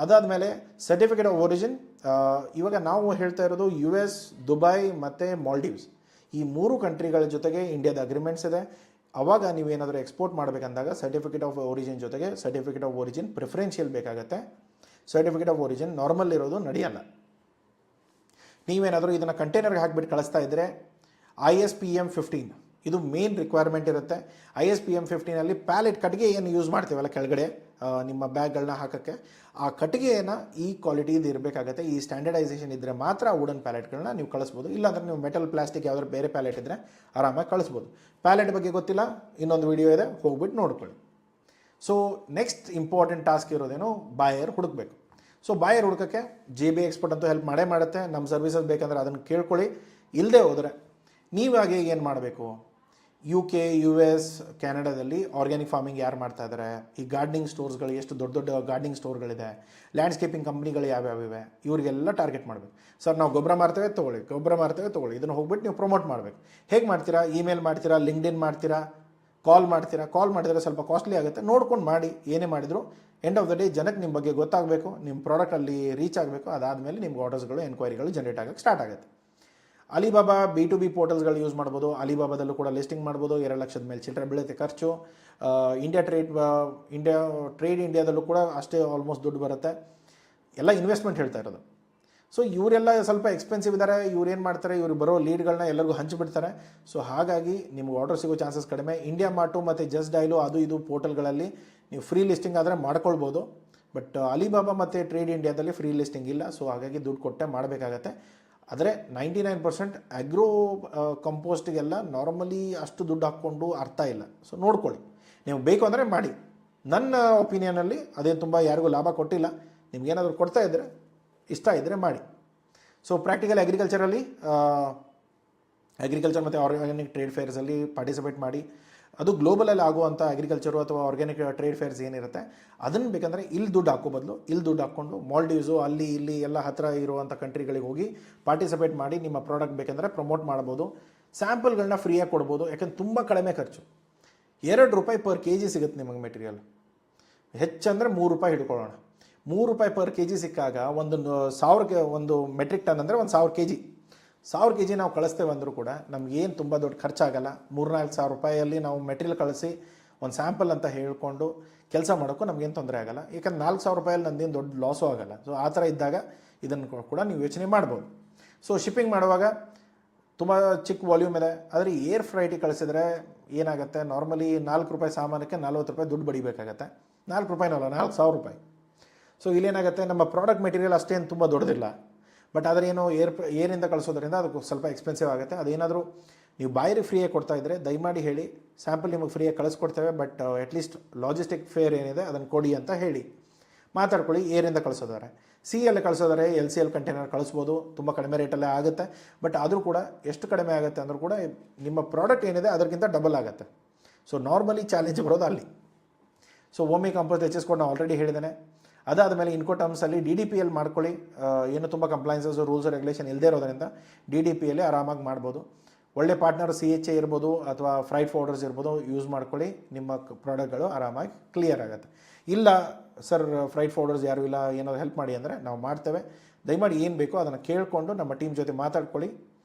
ಅದಾದಮೇಲೆ ಸರ್ಟಿಫಿಕೇಟ್ ಆಫ್ ಒರಿಜಿನ್, ಇವಾಗ ನಾವು ಹೇಳ್ತಾ ಇರೋದು US, ದುಬೈ ಮತ್ತು ಮಾಲ್ಡೀವ್ಸ್, ಈ 3 ಕಂಟ್ರಿಗಳ ಜೊತೆಗೆ ಇಂಡಿಯಾದ ಅಗ್ರಿಮೆಂಟ್ಸ್ ಇದೆ. ಆವಾಗ ನೀವೇನಾದರೂ ಎಕ್ಸ್ಪೋರ್ಟ್ ಮಾಡಬೇಕಂದಾಗ ಸರ್ಟಿಫಿಕೇಟ್ ಆಫ್ ಒರಿಜಿನ್ ಜೊತೆಗೆ ಸರ್ಟಿಫಿಕೇಟ್ ಆಫ್ ಒರಿಜಿನ್ ಪ್ರಿಫರೆನ್ಷಿಯಲ್ ಬೇಕಾಗುತ್ತೆ. ಸರ್ಟಿಫಿಕೇಟ್ ಆಫ್ ಒರಿಜಿನ್ ನಾರ್ಮಲ್ ಇರೋದು ನಡೆಯಲ್ಲ. ನೀವೇನಾದರೂ ಇದನ್ನು ಕಂಟೈನರ್ಗೆ ಹಾಕಿಬಿಟ್ಟು ಕಳಿಸ್ತಾ ಇದ್ದರೆ ISPM 15 ಇದು ಮೇನ್ ರಿಕ್ವೈರ್ಮೆಂಟ್ ಇರುತ್ತೆ. ISPM 15ಅಲ್ಲಿ ಪ್ಯಾಲೆಟ್ ಕಟ್ಟಿಗೆ ಏನು ಯೂಸ್ ಮಾಡ್ತೀವಲ್ಲ ಕೆಳಗಡೆ ನಿಮ್ಮ ಬ್ಯಾಗ್ಗಳನ್ನ ಹಾಕೋಕ್ಕೆ, ಆ ಕಟ್ಟಿಗೆಯನ್ನು ಈ ಕ್ವಾಲಿಟಿದು ಇರಬೇಕಾಗತ್ತೆ. ಈ ಸ್ಟ್ಯಾಂಡರ್ಡೈಸೇಷನ್ ಇದ್ದರೆ ಮಾತ್ರ ವುಡನ್ ಪ್ಯಾಲೆಟ್ಗಳನ್ನ ನೀವು ಕಳಿಸ್ಬೋದು. ಇಲ್ಲಾಂದರೆ ನೀವು ಮೆಟಲ್, ಪ್ಲಾಸ್ಟಿಕ್ ಯಾವುದಾದ್ರು ಬೇರೆ ಪ್ಯಾಲೆಟ್ ಇದ್ದರೆ ಆರಾಮಾಗಿ ಕಳಿಸ್ಬೋದು. ಪ್ಯಾಲೆಟ್ ಬಗ್ಗೆ ಗೊತ್ತಿಲ್ಲ, ಇನ್ನೊಂದು ವಿಡಿಯೋ ಇದೆ, ಹೋಗ್ಬಿಟ್ಟು ನೋಡ್ಕೊಳ್ಳಿ. So next important task ಇರೋದೇನು, Bayar ಹುಡುಕಬೇಕು. ಸೊ ಬಾಯರ್ ಹುಡುಕೋಕ್ಕೆ JB ಎಕ್ಸ್ಪರ್ಟ್ ಅಂತೂ ಹೆಲ್ಪ್ ಮಾಡೇ ಮಾಡುತ್ತೆ. ನಮ್ಮ ಸರ್ವಿಸಸ್ ಬೇಕಂದ್ರೆ ಅದನ್ನು ಕೇಳ್ಕೊಳ್ಳಿ. ಇಲ್ಲದೆ ಹೋದರೆ ನೀವಾಗೆ ಏನು ಮಾಡಬೇಕು, UK, US, ಕ್ಯಾನಡಾದಲ್ಲಿ ಆರ್ಗ್ಯಾನಿಕ್ ಫಾರ್ಮಿಂಗ್ ಯಾರು ಮಾಡ್ತಾ ಇದ್ದಾರೆ, ಈ ಗಾರ್ಡನಿಂಗ್ ಸ್ಟೋರ್ಸ್ಗಳು ಎಷ್ಟು ದೊಡ್ಡ ದೊಡ್ಡ ಗಾರ್ಡನಿಂಗ್ ಸ್ಟೋರ್ಗಳಿದೆ, ಲ್ಯಾಂಡ್ಸ್ಕೇಪಿಂಗ್ ಕಂಪ್ನಿಗಳು ಯಾವ್ಯಾವಿವೆ, ಇವರಿಗೆಲ್ಲ ಟಾರ್ಗೆಟ್ ಮಾಡಬೇಕು. ಸರ್ ನಾವು ಗೊಬ್ಬರ ಮಾರ್ತೇವೆ ತೊಗೊಳ್ಳಿ, ಇದನ್ನು ಹೋಗ್ಬಿಟ್ಟು ನೀವು ಪ್ರಮೋಟ್ ಮಾಡಬೇಕು. ಹೇಗೆ ಮಾಡ್ತೀರಾ, ಇಮೇಲ್ ಮಾಡ್ತೀರಾ, ಲಿಂಕ್ಡ್ಇನ್ ಮಾಡ್ತೀರಾ, ಕಾಲ್ ಮಾಡಿದರೆ ಸ್ವಲ್ಪ ಕಾಸ್ಟ್ಲಿ ಆಗುತ್ತೆ, ನೋಡ್ಕೊಂಡು ಮಾಡಿ. ಏನೇ ಮಾಡಿದ್ರು ಎಂಡ್ ಆಫ್ ದ ಡೇ ಜನಕ್ಕೆ ನಿಮ್ಮ ಬಗ್ಗೆ ಗೊತ್ತಾಗಬೇಕು, ನಿಮ್ಮ ಪ್ರಾಡಕ್ಟ್ ಅಲ್ಲಿ ರೀಚ್ ಆಗಬೇಕು. ಅದಾದಮೇಲೆ ನಿಮ್ಗೆ ಆರ್ಡರ್ಸ್ಗಳು, ಎನ್ಕ್ವೈರಿಗಳು ಜನರೇಟ್ ಆಗೋಕ್ಕೆ ಸ್ಟಾರ್ಟ್ ಆಗುತ್ತೆ. ಅಲಿಬಾಬಾ B2B ಪೋರ್ಟಲ್ಸ್ಗಳು ಯೂಸ್ ಮಾಡ್ಬೋದು. ಅಲಿಬಾಬಾದಲ್ಲೂ ಕೂಡ ಲಿಸ್ಟಿಂಗ್ ಮಾಡ್ಬೋದು. 2 ಲಕ್ಷದ ಮೇಲೆ ಚಿಲ್ಲರೆ ಬೀಳುತ್ತೆ ಖರ್ಚು. ಇಂಡಿಯಾದಲ್ಲೂ ಕೂಡ ಅಷ್ಟೇ ಆಲ್ಮೋಸ್ಟ್ ದುಡ್ಡು ಬರುತ್ತೆ. ಎಲ್ಲ ಇನ್ವೆಸ್ಟ್ಮೆಂಟ್ ಹೇಳ್ತಾ ಇರೋದು. ಸೊ ಇವರೆಲ್ಲ ಸ್ವಲ್ಪ ಎಕ್ಸ್ಪೆನ್ಸಿವ್ ಇದ್ದಾರೆ. ಇವ್ರು ಏನು ಮಾಡ್ತಾರೆ, ಇವ್ರು ಬರೋ ಲೀಡ್ಗಳನ್ನ ಎಲ್ಲರಿಗೂ ಹಂಚಿಬಿಡ್ತಾರೆ. ಸೊ ಹಾಗಾಗಿ ನಿಮ್ಗೆ ಆರ್ಡರ್ ಸಿಗೋ ಚಾನ್ಸಸ್ ಕಡಿಮೆ. ಇಂಡಿಯಾ ಮಾರ್ಟು ಮತ್ತು ಜಸ್ಟ್ ಡೈಲು ಅದು ಇದು ಪೋರ್ಟಲ್ಗಳಲ್ಲಿ ನೀವು ಫ್ರೀ ಲಿಸ್ಟಿಂಗ್ ಆದರೆ ಮಾಡ್ಕೊಳ್ಬೋದು. ಬಟ್ ಅಲಿಬಾಬಾ ಮತ್ತು ಟ್ರೇಡ್ ಇಂಡಿಯಾದಲ್ಲಿ ಫ್ರೀ ಲಿಸ್ಟಿಂಗ್ ಇಲ್ಲ. ಸೊ ಹಾಗಾಗಿ ದುಡ್ಡು ಕೊಟ್ಟೆ ಮಾಡಬೇಕಾಗತ್ತೆ. ಆದರೆ 99% ಅಗ್ರೋ ಕಂಪೋಸ್ಟಿಗೆಲ್ಲ ನಾರ್ಮಲಿ ಅಷ್ಟು ದುಡ್ಡು ಹಾಕ್ಕೊಂಡು ಅರ್ಥ ಇಲ್ಲ. ಸೊ ನೋಡ್ಕೊಳ್ಳಿ, ನೀವು ಬೇಕು ಅಂದರೆ ಮಾಡಿ. ನನ್ನ ಒಪಿನಿಯನಲ್ಲಿ ಅದೇನು ತುಂಬ ಯಾರಿಗೂ ಲಾಭ ಕೊಟ್ಟಿಲ್ಲ. ನಿಮ್ಗೇನಾದರೂ ಕೊಡ್ತಾ ಇದ್ದರೆ, ಇಷ್ಟ ಇದ್ದರೆ ಮಾಡಿ. ಸೊ ಪ್ರಾಕ್ಟಿಕಲ್ ಅಗ್ರಿಕಲ್ಚರ್ ಮತ್ತು ಆರ್ಗ್ಯಾನಿಕ್ ಟ್ರೇಡ್ ಫೇರ್ಸಲ್ಲಿ ಪಾರ್ಟಿಸಿಪೇಟ್ ಮಾಡಿ. ಅದು ಗ್ಲೋಬಲಲ್ಲಿ ಆಗುವಂಥ ಅಗ್ರಿಕಲ್ಚರು ಅಥವಾ ಆರ್ಗ್ಯಾನಿಕ್ ಟ್ರೇಡ್ ಫೇರ್ಸ್ ಏನಿರುತ್ತೆ ಅದನ್ನು ಬೇಕಂದರೆ ಇಲ್ಲಿ ದುಡ್ಡು ಹಾಕೋ ಬದಲು ಇಲ್ಲಿ ದುಡ್ಡು ಹಾಕ್ಕೊಂಡು ಮಾಲ್ಡೀವ್ಸು ಅಲ್ಲಿ ಇಲ್ಲಿ ಎಲ್ಲ ಹತ್ತಿರ ಇರುವಂಥ ಕಂಟ್ರಿಗಳಿಗೆ ಹೋಗಿ ಪಾರ್ಟಿಸಿಪೇಟ್ ಮಾಡಿ ನಿಮ್ಮ ಪ್ರಾಡಕ್ಟ್ ಬೇಕಂದರೆ ಪ್ರಮೋಟ್ ಮಾಡ್ಬೋದು. ಸ್ಯಾಂಪಲ್ಗಳನ್ನ ಫ್ರೀಯಾಗಿ ಕೊಡ್ಬೋದು. ಯಾಕಂದ್ರೆ ತುಂಬ ಕಡಿಮೆ ಖರ್ಚು. ₹2 ಪರ್ ಕೆ ಜಿ ಸಿಗುತ್ತೆ ನಿಮಗೆ ಮೆಟೀರಿಯಲ್. ಹೆಚ್ಚಂದರೆ ₹3 ಹಿಡ್ಕೊಳ್ಳೋಣ. ₹3 ಪರ್ ಕೆ ಜಿ ಸಿಕ್ಕಾಗ ಒಂದು 1000 ಒಂದು ಮೆಟ್ರಿಕ್ ಟನ್ ಅಂದರೆ ಒಂದು 1000 ಕೆ ಜಿ. 1000 ಕೆ ಜಿ ನಾವು ಕಳಿಸ್ತೇವೆ ಅಂದರೂ ಕೂಡ ನಮಗೇನು ತುಂಬ ದೊಡ್ಡ ಖರ್ಚಾಗಲ್ಲ. ₹3,000-4,000 ನಾವು ಮೆಟೀರಿಯಲ್ ಕಳಿಸಿ ಒಂದು ಸ್ಯಾಂಪಲ್ ಅಂತ ಹೇಳ್ಕೊಂಡು ಕೆಲಸ ಮಾಡೋಕ್ಕೂ ನಮಗೇನು ತೊಂದರೆ ಆಗಲ್ಲ. ಯಾಕಂದ್ರೆ ₹4,000 ನಂದೇನು ದೊಡ್ಡ ಲಾಸು ಆಗಲ್ಲ. ಸೊ ಆ ಥರ ಇದ್ದಾಗ ಇದನ್ನು ಕೂಡ ನೀವು ಯೋಚನೆ ಮಾಡ್ಬೋದು. ಸೊ ಶಿಪ್ಪಿಂಗ್ ಮಾಡುವಾಗ ತುಂಬ ಚಿಕ್ಕ ವಾಲ್ಯೂಮ್ ಇದೆ. ಆದರೆ ಏರ್ ಫ್ರೈಟಿಗೆ ಕಳಿಸಿದ್ರೆ ಏನಾಗುತ್ತೆ, ನಾರ್ಮಲಿ ₹4 ಸಾಮಾನಕ್ಕೆ ₹40 ದುಡ್ಡು ಬಡಿಬೇಕಾಗತ್ತೆ. ₹4 ಅಲ್ಲ, ₹4,000. ಸೊ ಇಲ್ಲೇನಾಗುತ್ತೆ, ನಮ್ಮ ಪ್ರಾಡಕ್ಟ್ ಮೆಟೀರಿಯಲ್ ಅಷ್ಟೇನು ತುಂಬ ದೊಡ್ಡದಿಲ್ಲ. ಬಟ್ ಆದರೆ ಏನು ಏರಿಂದ ಕಳಿಸೋದ್ರಿಂದ ಅದಕ್ಕೆ ಸ್ವಲ್ಪ ಎಕ್ಸ್ಪೆನ್ಸಿವ್ ಆಗುತ್ತೆ. ಅದೇನಾದರೂ ನೀವು ಬಾಯರಿಗೆ ಫ್ರೀಯಾಗಿ ಕೊಡ್ತಾ ಇದ್ದರೆ ದಯಮಾಡಿ ಹೇಳಿ, ಸ್ಯಾಂಪಲ್ ನಿಮಗೆ ಫ್ರೀಯಾಗಿ ಕಳಿಸ್ಕೊಡ್ತೇವೆ, ಬಟ್ ಅಟ್ಲೀಸ್ಟ್ ಲಾಜಿಸ್ಟಿಕ್ ಫೇರ್ ಏನಿದೆ ಅದನ್ನು ಕೊಡಿ ಅಂತ ಹೇಳಿ ಮಾತಾಡ್ಕೊಳ್ಳಿ. ಏರಿಂದ ಕಳಿಸೋದಾರೆ, ಸಿಯಲ್ಲಿ ಕಳಿಸೋದಾರೆ LCL ಕಂಟೈನರ್ ಕಳಿಸ್ಬೋದು, ತುಂಬ ಕಡಿಮೆ ರೇಟಲ್ಲೇ ಆಗುತ್ತೆ. ಬಟ್ ಆದರೂ ಕೂಡ ಎಷ್ಟು ಕಡಿಮೆ ಆಗುತ್ತೆ ಅಂದರೂ ಕೂಡ ನಿಮ್ಮ ಪ್ರಾಡಕ್ಟ್ ಏನಿದೆ ಅದಕ್ಕಿಂತ ಡಬಲ್ ಆಗುತ್ತೆ. ಸೊ ನಾರ್ಮಲಿ ಚಾಲೆಂಜ್ ಬರೋದು ಅಲ್ಲಿ. ಸೊ ಓಮಿ ಕಂಪೋಸ್ಟ್ ಹೆಚ್ಚಿಸ್ಕೊಂಡು ನಾನು ಆಲ್ರೆಡಿ ಹೇಳಿದ್ದೇನೆ. ಅದಾದ ಮೇಲೆ ಇನ್ಕೋಟರ್ಮ್ಸಲ್ಲಿ DDPL ಮಾಡ್ಕೊಳ್ಳಿ. ಏನು ತುಂಬ ಕಂಪ್ಲೈನ್ಸಸ್ ರೂಲ್ಸ್ ರೆಗ್ಯುಲೇಷನ್ ಇಲ್ಲದೆ ಇರೋದರಿಂದ DDPL ಆರಾಮಾಗಿ ಮಾಡ್ಬೋದು. ಒಳ್ಳೆ ಪಾರ್ಟ್ನರ್ CHA ಇರ್ಬೋದು ಅಥವಾ ಫ್ರೈಟ್ ಫಾರ್ವರ್ಡರ್ಸ್ ಇರ್ಬೋದು, ಯೂಸ್ ಮಾಡ್ಕೊಳ್ಳಿ. ನಿಮ್ಮ ಪ್ರಾಡಕ್ಟ್ಗಳು ಆರಾಮಾಗಿ ಕ್ಲಿಯರ್ ಆಗುತ್ತೆ. ಇಲ್ಲ ಸರ್ ಫ್ರೈಟ್ ಫಾರ್ವರ್ಡರ್ಸ್ ಯಾರೂ ಇಲ್ಲ, ಏನಾದರೂ ಹೆಲ್ಪ್ ಮಾಡಿ ಅಂದರೆ ನಾವು ಮಾಡ್ತೇವೆ. ದಯಮಾಡಿ ಏನು ಬೇಕೋ ಅದನ್ನು ಕೇಳಿಕೊಂಡು ನಮ್ಮ ಟೀಮ್ ಜೊತೆ ಮಾತಾಡ್ಕೊಳ್ಳಿ.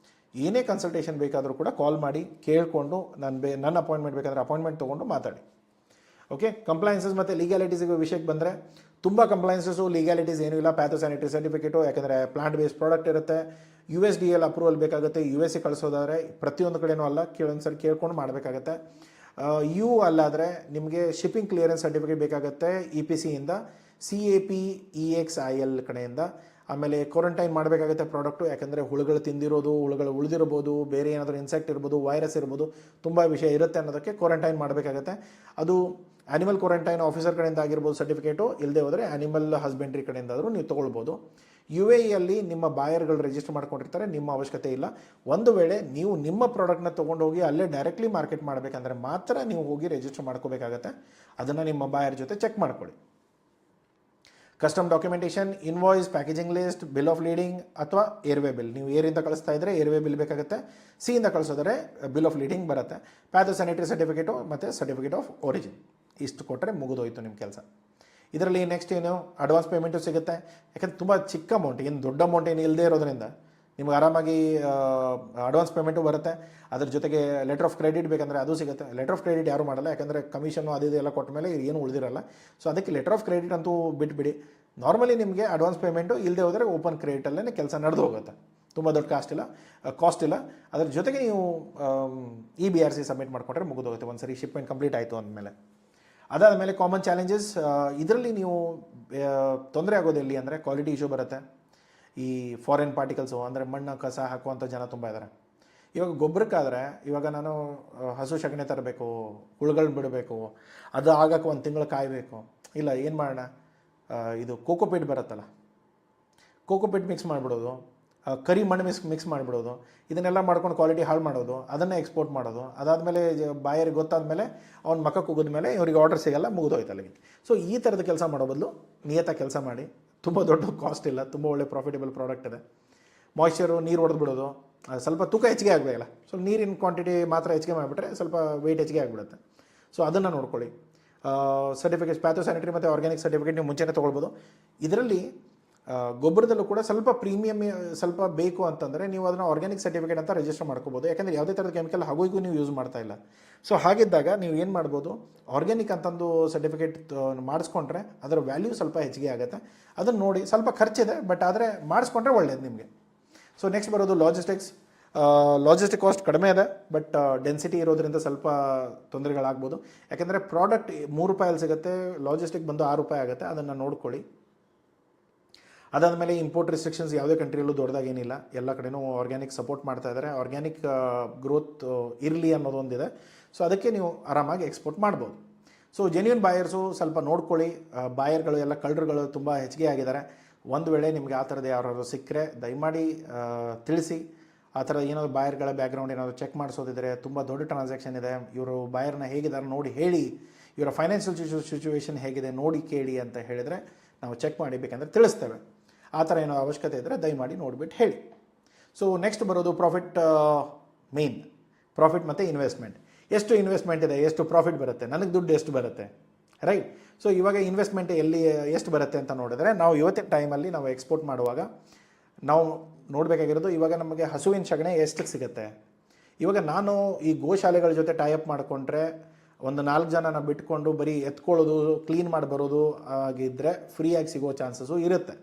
ಏನೇ ಕನ್ಸಲ್ಟೇಷನ್ ಬೇಕಾದರೂ ಕೂಡ ಕಾಲ್ ಮಾಡಿ ಕೇಳಿಕೊಂಡು ನನ್ನ ಅಪಾಯಿಂಟ್ಮೆಂಟ್ ಬೇಕಂದರೆ ಅಪಾಯಿಂಟ್ಮೆಂಟ್ ತೊಗೊಂಡು ಮಾತಾಡಿ. ಓಕೆ, ಕಂಪ್ಲೈನ್ಸಸ್ ಮತ್ತು ಲೀಗ್ಯಾಲಿಟೀಸಿಗೆ ವಿಷಯಕ್ಕೆ ಬಂದರೆ ತುಂಬ ಕಂಪ್ಲೈನ್ಸಸ್ಸು ಲೀಗ್ಯಾಲಿಟೀಸ್ ಏನೂ ಇಲ್ಲ. ಪ್ಯಾಥೋಸ್ಯಾನಿಟರಿ ಸರ್ಟಿಫಿಕೇಟು, ಯಾಕಂದರೆ ಪ್ಲಾಂಟ್ ಬೇಸ್ಡ್ ಪ್ರಾಡಕ್ಟ್ ಇರುತ್ತೆ. USDL ಅಪ್ರೂವಲ್ ಬೇಕಾಗುತ್ತೆ. USA ಕಳಿಸೋದಾದರೆ ಪ್ರತಿಯೊಂದು ಕಡೆಯೂ ಅಲ್ಲ, ಕೆಲವೊಂದು ಕೇಳ್ಕೊಂಡು ಮಾಡಬೇಕಾಗತ್ತೆ. ಅಲ್ಲಾದರೆ ನಿಮಗೆ ಶಿಪ್ಪಿಂಗ್ ಕ್ಲಿಯರೆನ್ಸ್ ಸರ್ಟಿಫಿಕೇಟ್ ಬೇಕಾಗುತ್ತೆ EPCಯಿಂದ, CAPEXIL ಕಡೆಯಿಂದ. ಆಮೇಲೆ ಕ್ವಾರಂಟೈನ್ ಮಾಡಬೇಕಾಗುತ್ತೆ ಪ್ರಾಡಕ್ಟು, ಯಾಕಂದರೆ ಹುಳುಗಳು ತಿಂದಿರೋದು, ಹುಳುಗಳು ಉಳಿದಿರ್ಬೋದು, ಬೇರೆ ಏನಾದರೂ ಇನ್ಸೆಕ್ಟ್ ಇರ್ಬೋದು, ವೈರಸ್ ಇರ್ಬೋದು, ತುಂಬ ವಿಷಯ ಇರುತ್ತೆ ಅನ್ನೋದಕ್ಕೆ ಕ್ವಾರಂಟೈನ್ ಮಾಡಬೇಕಾಗತ್ತೆ. ಅದು ಆ್ಯನಿಮಲ್ ಕ್ವಾರಂಟೈನ್ ಆಫೀಸರ್ ಕಡೆಯಿಂದ ಆಗಿರ್ಬೋದು ಸರ್ಟಿಫಿಕೇಟು, ಇಲ್ಲದೆ ಹೋದರೆ ಆ್ಯನಿಮಲ್ ಹಸ್ಬೆಂಡ್ರಿ ಕಡೆಯಿಂದಾದರೂ ನೀವು ತೊಗೊಳ್ಬೋದು. UAEಯಲ್ಲಿ ನಿಮ್ಮ ಬಾಯರ್ಗಳು ರಿಜಿಸ್ಟರ್ ಮಾಡ್ಕೊಂಡಿರ್ತಾರೆ, ನಿಮ್ಮ ಅವಶ್ಯಕತೆ ಇಲ್ಲ. ಒಂದು ವೇಳೆ ನೀವು ನಿಮ್ಮ ಪ್ರಾಡಕ್ಟ್ನ ತೊಗೊಂಡೋಗಿ ಅಲ್ಲೇ ಡೈರೆಕ್ಟ್ಲಿ ಮಾರ್ಕೆಟ್ ಮಾಡಬೇಕಂದ್ರೆ ಮಾತ್ರ ನೀವು ಹೋಗಿ ರಿಜಿಸ್ಟರ್ ಮಾಡ್ಕೋಬೇಕಾಗತ್ತೆ. ಅದನ್ನು ನಿಮ್ಮ ಬಾಯರ್ ಜೊತೆ ಚೆಕ್ ಮಾಡ್ಕೊಳ್ಳಿ. Custom documentation, invoice, packaging list, bill of leading ಅಥವಾ ಏರ್ವೇ ಬಿಲ್. ನೀವು ಏರಿಂದ ಕಳಿಸ್ತಾ ಇದ್ದರೆ ಏರ್ವೇ ಬಿಲ್ ಬೇಕಾಗುತ್ತೆ. ಸಿಯಿಂದ ಕಳಿಸೋದ್ರೆ ಬಿಲ್ ಆಫ್ ಲೀಡಿಂಗ್ ಬರುತ್ತೆ. ಪ್ಯಾಥೋಸ್ಯಾನಿಟರಿ ಸರ್ಟಿಫಿಕೇಟು ಮತ್ತು ಸರ್ಟಿಫಿಕೇಟ್ ಆಫ್ ಒರಿಜಿನ್ ಇಷ್ಟು ಕೊಟ್ಟರೆ ಮುಗಿದೋಯ್ತು ನಿಮ್ಮ ಕೆಲಸ. ಇದರಲ್ಲಿ ನೆಕ್ಸ್ಟ್ ಏನು ಅಡ್ವಾನ್ಸ್ ಪೇಮೆಂಟು ಸಿಗುತ್ತೆ. ಯಾಕಂದರೆ ತುಂಬ ಚಿಕ್ಕ ಅಮೌಂಟ್, ಏನು ದೊಡ್ಡ ಅಮೌಂಟ್ ಏನು ಇಲ್ಲದೆ ಇರೋದ್ರಿಂದ ನಿಮ್ಗೆ ಆರಾಮಾಗಿ ಅಡ್ವಾನ್ಸ್ ಪೇಮೆಂಟು ಬರುತ್ತೆ. ಅದ್ರ ಜೊತೆಗೆ ಲೆಟರ್ ಆಫ್ ಕ್ರೆಡಿಟ್ ಬೇಕಂದರೆ ಅದು ಸಿಗುತ್ತೆ. ಲೆಟರ್ ಆಫ್ ಕ್ರೆಡಿಟ್ ಯಾರು ಮಾಡಲ್ಲ, ಯಾಕಂದರೆ ಕಮಿಷನ್ನು ಅದು ಎಲ್ಲ ಕೊಟ್ಟ ಮೇಲೆ ಏನು ಉಳಿದಿರಲ್ಲ. ಸೊ ಅದಕ್ಕೆ ಲೆಟರ್ ಆಫ್ ಕ್ರೆಡಿಟ್ ಅಂತೂ ಬಿಟ್ಬಿಡಿ. ನಾರ್ಮಲಿ ನಿಮಗೆ ಅಡ್ವಾನ್ಸ್ ಪೇಮೆಂಟು ಇಲ್ಲದೆ ಹೋದರೆ ಓಪನ್ ಕ್ರೆಡಿಟಲ್ಲೇ ಕೆಲಸ ನಡೆದು ಹೋಗುತ್ತೆ. ತುಂಬ ದೊಡ್ಡ ಕಾಸ್ಟ್ ಇಲ್ಲ. ಅದ್ರ ಜೊತೆಗೆ ನೀವು EBRC ಸಬ್ಮಿಟ್ ಮಾಡಿಕೊಂಡ್ರೆ ಮುಗಿದೋಗುತ್ತೆ ಒಂದು ಸರಿ ಶಿಪ್ಮೆಂಟ್ ಕಂಪ್ಲೀಟ್ ಆಯಿತು ಅಂದಮೇಲೆ. ಅದಾದ ಮೇಲೆ ಕಾಮನ್ ಚಾಲೆಂಜಸ್, ಇದರಲ್ಲಿ ನೀವು ತೊಂದರೆ ಆಗೋದು ಎಲ್ಲಿ ಅಂದರೆ ಕ್ವಾಲಿಟಿ ಇಶ್ಯೂ ಬರುತ್ತೆ. ಈ ಫಾರಿನ್ ಪಾರ್ಟಿಕಲ್ಸು ಅಂದರೆ ಮಣ್ಣು ಕಸ ಹಾಕುವಂಥ ಜನ ತುಂಬ ಇದ್ದಾರೆ. ಇವಾಗ ಗೊಬ್ಬರಕ್ಕಾದರೆ ಇವಾಗ ನಾನು ಹಸು ಸಗಣಿ ತರಬೇಕು, ಹುಳುಗಳು ಬಿಡಬೇಕು, ಅದು ಆಗಕ್ಕೆ ಒಂದು ತಿಂಗಳು ಕಾಯಬೇಕು. ಇಲ್ಲ, ಏನು ಮಾಡೋಣ, ಇದು ಕೋಕೋಪೀಟ್ ಬರುತ್ತಲ್ಲ, ಕೋಕೋಪೀಟ್ ಮಿಕ್ಸ್ ಮಾಡಿಬಿಡೋದು, ಕರಿ ಮಣ್ಣು ಮಿಕ್ಸ್ ಮಾಡಿಬಿಡೋದು, ಇದನ್ನೆಲ್ಲ ಮಾಡ್ಕೊಂಡು ಕ್ವಾಲಿಟಿ ಹಾಳು ಮಾಡೋದು, ಅದನ್ನೇ ಎಕ್ಸ್ಪೋರ್ಟ್ ಮಾಡೋದು. ಅದಾದಮೇಲೆ ಬಾಯರಿಗೆ ಗೊತ್ತಾದಮೇಲೆ ಅವ್ನ ಮಕ್ಕ ಕುಗಿದ ಮೇಲೆ ಇವ್ರಿಗೆ ಆರ್ಡರ್ ಸಿಗಲ್ಲ, ಮುಗಿದೋಯ್ತು ಅಲ್ಲಿಗೆ. ಸೊ ಈ ಥರದ ಕೆಲಸ ಮಾಡೋ ಬದಲು ನಿಯತ್ತಾಗಿ ಕೆಲಸ ಮಾಡಿ. ತುಂಬ ದೊಡ್ಡ ಕಾಸ್ಟ್ ಇಲ್ಲ, ತುಂಬ ಒಳ್ಳೆ ಪ್ರಾಫಿಟೇಬಲ್ ಪ್ರಾಡಕ್ಟ್ ಇದೆ. ಮಾಯ್ಶ್ಚರು, ನೀರು ಹೊಡೆದು ಬಿಡೋದು, ಸ್ವಲ್ಪ ತೂಕ ಹೆಚ್ಚಿಗೆ ಆಗಬೇಕಲ್ಲ, ಸ್ವಲ್ಪ ನೀರಿನ ಕ್ವಾಂಟಿಟಿ ಮಾತ್ರ ಹೆಚ್ಚಿಗೆ ಮಾಡಿಬಿಟ್ರೆ ಸ್ವಲ್ಪ ವೆಯ್ಟ್ ಹೆಚ್ಚಿಗೆ ಆಗಿಬಿಡುತ್ತೆ. ಸೊ ಅದನ್ನು ನೋಡ್ಕೊಳ್ಳಿ. ಸರ್ಟಿಫಿಕೇಟ್ಸ್, ಪ್ಯಾಥೋಸ್ಯಾನಿಟರಿ ಮತ್ತು ಆರ್ಗ್ಯಾನಿಕ್ ಸರ್ಟಿಫಿಕೇಟ್ ನೀವು ಮುಂಚೆನೇ ತೊಗೊಳ್ಬೋದು. ಇದರಲ್ಲಿ ಗೊಬ್ಬರದಲ್ಲೂ ಕೂಡ ಸ್ವಲ್ಪ ಪ್ರೀಮಿಯಮ್ ಸ್ವಲ್ಪ ಬೇಕು ಅಂತಂದರೆ ನೀವು ಅದನ್ನು ಆರ್ಗ್ಯಾನಿಕ್ ಸರ್ಟಿಫಿಕೇಟ್ ಅಂತ ರಿಜಿಸ್ಟರ್ ಮಾಡ್ಕೋಬೋದು. ಯಾಕಂದರೆ ಯಾವುದೇ ಥರದ ಕೆಮಿಕಲ್ ಹಾಗೂ ನೀವು ಯೂಸ್ ಮಾಡ್ತಾ ಇಲ್ಲ. ಸೊ ಹಾಗಿದ್ದಾಗ ನೀವು ಏನು ಮಾಡ್ಬೋದು, ಆರ್ಗ್ಯಾನಿಕ್ ಅಂತಂದು ಸರ್ಟಿಫಿಕೇಟ್ ಮಾಡಿಸ್ಕೊಂಡ್ರೆ ಅದರ ವ್ಯಾಲ್ಯೂ ಸ್ವಲ್ಪ ಹೆಚ್ಚಿಗೆ ಆಗುತ್ತೆ. ಅದನ್ನು ನೋಡಿ, ಸ್ವಲ್ಪ ಖರ್ಚಿದೆ, ಬಟ್ ಆದರೆ ಮಾಡಿಸ್ಕೊಂಡ್ರೆ ಒಳ್ಳೆಯದು ನಿಮಗೆ. ಸೊ ನೆಕ್ಸ್ಟ್ ಬರೋದು ಲಾಜಿಸ್ಟಿಕ್ ಕಾಸ್ಟ್ ಕಡಿಮೆ ಇದೆ, ಬಟ್ ಡೆನ್ಸಿಟಿ ಇರೋದ್ರಿಂದ ಸ್ವಲ್ಪ ತೊಂದರೆಗಳಾಗ್ಬೋದು. ಯಾಕೆಂದರೆ ಪ್ರಾಡಕ್ಟ್ ₹3 ಸಿಗುತ್ತೆ, ಲಾಜಿಸ್ಟಿಕ್ ಬಂದು ₹6 ಆಗುತ್ತೆ. ಅದನ್ನು ನೋಡ್ಕೊಳ್ಳಿ. ಅದಾದಮೇಲೆ ಇಂಪೋರ್ಟ್ ರಿಸ್ಟ್ರಿಕ್ಷನ್ಸ್ ಯಾವುದೇ ಕಂಟ್ರಿಯಲ್ಲೂ ದೊಡ್ಡದಾಗೇನಿಲ್ಲ, ಎಲ್ಲ ಕಡೆನೂ ಆರ್ಗ್ಯಾನಿಕ್ ಸಪೋರ್ಟ್ ಮಾಡ್ತಾ ಇದ್ದಾರೆ. ಆರ್ಗ್ಯಾನಿಕ್ ಗ್ರೋತ್ ಇರಲಿ ಅನ್ನೋದೊಂದಿದೆ. ಸೊ ಅದಕ್ಕೆ ನೀವು ಆರಾಮಾಗಿ ಎಕ್ಸ್ಪೋರ್ಟ್ ಮಾಡ್ಬೋದು. ಸೊ ಜೆನ್ಯೂನ್ ಬಾಯರ್ಸು ಸ್ವಲ್ಪ ನೋಡ್ಕೊಳ್ಳಿ. ಬಾಯರ್ಗಳು ಎಲ್ಲ ಕಳ್ಳರುಗಳು ತುಂಬ ಹೆಚ್ಚಿಗೆ ಆಗಿದ್ದಾರೆ. ಒಂದು ವೇಳೆ ನಿಮಗೆ ಆ ಥರದ್ದು ಯಾರು ಸಿಕ್ಕರೆ ದಯಮಾಡಿ ತಿಳಿಸಿ. ಆ ಥರ ಏನಾದರೂ ಬಾಯರ್ಗಳ ಬ್ಯಾಕ್ಗ್ರೌಂಡ್ ಏನಾದರೂ ಚೆಕ್ ಮಾಡಿಸೋದಿದ್ರೆ, ತುಂಬ ದೊಡ್ಡ ಟ್ರಾನ್ಸಾಕ್ಷನ್ ಇದೆ, ಇವರು ಬಾಯರ್ನ ಹೇಗಿದ್ದಾರೆ ನೋಡಿ ಹೇಳಿ, ಇವರ ಫೈನಾನ್ಷಿಯಲ್ ಸಿಚುವೇಷನ್ ಹೇಗಿದೆ ನೋಡಿ ಕೇಳಿ ಅಂತ ಹೇಳಿದರೆ ನಾವು ಚೆಕ್ ಮಾಡಿ ಬೇಕಂದರೆ ತಿಳಿಸ್ತೇವೆ. ಆ ಥರ ಏನೋ ಅವಶ್ಯಕತೆ ಇದ್ದರೆ ದಯಮಾಡಿ ನೋಡಿಬಿಟ್ಟು ಹೇಳಿ. ಸೊ ನೆಕ್ಸ್ಟ್ ಬರೋದು ಪ್ರಾಫಿಟ್ ಮತ್ತು ಇನ್ವೆಸ್ಟ್ಮೆಂಟ್. ಎಷ್ಟು ಇನ್ವೆಸ್ಟ್ಮೆಂಟ್ ಇದೆ, ಎಷ್ಟು ಪ್ರಾಫಿಟ್ ಬರುತ್ತೆ, ನನಗೆ ದುಡ್ಡು ಎಷ್ಟು ಬರುತ್ತೆ, ರೈಟ್. ಸೊ ಇವಾಗ ಇನ್ವೆಸ್ಟ್ಮೆಂಟ್ ಎಲ್ಲಿ ಎಷ್ಟು ಬರುತ್ತೆ ಅಂತ ನೋಡಿದ್ರೆ, ನಾವು ಇವತ್ತಿನ ಟೈಮಲ್ಲಿ ನಾವು ಎಕ್ಸ್ಪೋರ್ಟ್ ಮಾಡುವಾಗ ನಾವು ನೋಡಬೇಕಾಗಿರೋದು, ಇವಾಗ ನಮಗೆ ಹಸುವಿನ ಸಗಣಿ ಎಷ್ಟಕ್ಕೆ ಸಿಗುತ್ತೆ. ಇವಾಗ ನಾನು ಈ ಗೋಶಾಲೆಗಳ ಜೊತೆ ಟೈಅಪ್ ಮಾಡಿಕೊಂಡ್ರೆ ಒಂದು 4 ಜನನ ಬಿಟ್ಕೊಂಡು ಬರೀ ಎತ್ಕೊಳ್ಳೋದು, ಕ್ಲೀನ್ ಮಾಡಿ ಬರೋದು ಆಗಿದ್ದರೆ ಫ್ರೀಯಾಗಿ ಸಿಗೋ ಚಾನ್ಸಸ್ಸು ಇರುತ್ತೆ.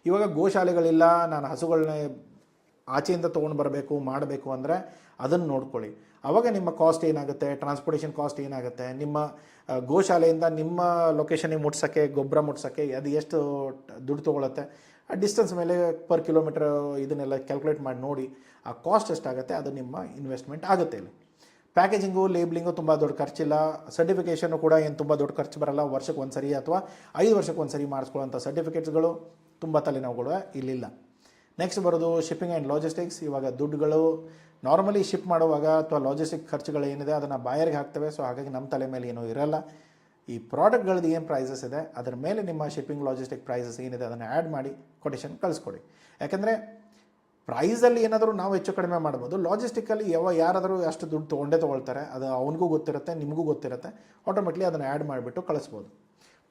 ಇವಾಗ ಗೋಶಾಲೆಗಳಿಲ್ಲ, ನಾನು ಹಸುಗಳನ್ನ ಆಚೆಯಿಂದ ತೊಗೊಂಡು ಬರಬೇಕು ಮಾಡಬೇಕು ಅಂದರೆ ಅದನ್ನು ನೋಡ್ಕೊಳ್ಳಿ. ಆವಾಗ ನಿಮ್ಮ ಕಾಸ್ಟ್ ಏನಾಗುತ್ತೆ, ಟ್ರಾನ್ಸ್ಪೋರ್ಟೇಷನ್ ಕಾಸ್ಟ್ ಏನಾಗುತ್ತೆ, ನಿಮ್ಮ ಗೋಶಾಲೆಯಿಂದ ನಿಮ್ಮ ಲೊಕೇಶನಿಗೆ ಮುಟ್ಸೋಕ್ಕೆ, ಗೊಬ್ಬರ ಮುಟ್ಸೋಕ್ಕೆ ಅದು ಎಷ್ಟು ದುಡ್ಡು ತೊಗೊಳುತ್ತೆ, ಆ ಡಿಸ್ಟೆನ್ಸ್ ಮೇಲೆ ಪರ್ ಕಿಲೋಮೀಟ್ರ್ ಇದನ್ನೆಲ್ಲ ಕ್ಯಾಲ್ಕುಲೇಟ್ ಮಾಡಿ ನೋಡಿ ಆ ಕಾಸ್ಟ್ ಎಷ್ಟಾಗುತ್ತೆ, ಅದು ನಿಮ್ಮ ಇನ್ವೆಸ್ಟ್ಮೆಂಟ್ ಆಗುತ್ತೆ. ಇಲ್ಲಿ ಪ್ಯಾಕೇಜಿಂಗು, ಲೇಬ್ಲಿಂಗು ತುಂಬ ದೊಡ್ಡ ಖರ್ಚಿಲ್ಲ. ಸರ್ಟಿಫಿಕೇಷನ್ನು ಕೂಡ ಏನು ತುಂಬ ದೊಡ್ಡ ಖರ್ಚು ಬರಲ್ಲ. ವರ್ಷಕ್ಕೆ ಒಂದು ಸರಿ ಅಥವಾ 5 ವರ್ಷಕ್ಕೆ ಒಂದು ಸರಿ ಮಾಡಿಸ್ಕೊಳ್ಳೋಂಥ ಸರ್ಟಿಫಿಕೇಟ್ಸ್ಗಳು ತುಂಬ ತಲೆನೋವುಗಳು ಇಲ್ಲಿಲ್ಲ. ನೆಕ್ಸ್ಟ್ ಬರೋದು ಶಿಪ್ಪಿಂಗ್ ಆ್ಯಂಡ್ ಲಾಜಿಸ್ಟಿಕ್ಸ್. ಇವಾಗ ದುಡ್ಡುಗಳು ನಾರ್ಮಲಿ ಶಿಪ್ ಮಾಡುವಾಗ ಅಥವಾ ಲಾಜಿಸ್ಟಿಕ್ ಖರ್ಚುಗಳು ಏನಿದೆ ಅದನ್ನು ಬಾಯರ್ಗೆ ಹಾಕ್ತವೆ. ಸೊ ಹಾಗಾಗಿ ನಮ್ಮ ತಲೆ ಮೇಲೆ ಏನೂ ಇರಲ್ಲ. ಈ ಪ್ರಾಡಕ್ಟ್ಗಳದ್ದು ಏನು ಪ್ರೈಸಸ್ ಇದೆ ಅದರ ಮೇಲೆ ನಿಮ್ಮ ಶಿಪ್ಪಿಂಗ್ ಲಾಜಿಸ್ಟಿಕ್ ಪ್ರೈಸಸ್ ಏನಿದೆ ಅದನ್ನು ಆ್ಯಡ್ ಮಾಡಿ ಕೊಟೇಶನ್ ಕಳಿಸ್ಕೊಡಿ. ಯಾಕೆಂದರೆ ಪ್ರೈಸಲ್ಲಿ ಏನಾದರೂ ನಾವು ಹೆಚ್ಚು ಕಡಿಮೆ ಮಾಡ್ಬೋದು. ಲಾಜಿಸ್ಟಿಕಲ್ಲಿ ಯಾರಾದರೂ ಅಷ್ಟು ದುಡ್ಡು ತೊಗೊಳ್ತಾರೆ, ಅದು ಅವನಿಗೂ ಗೊತ್ತಿರುತ್ತೆ, ನಿಮಗೂ ಗೊತ್ತಿರುತ್ತೆ. ಆಟೋಮೆಟಿಕ್ಲಿ ಅದನ್ನು ಆ್ಯಡ್ ಮಾಡಿಬಿಟ್ಟು ಕಳಿಸ್ಬೋದು.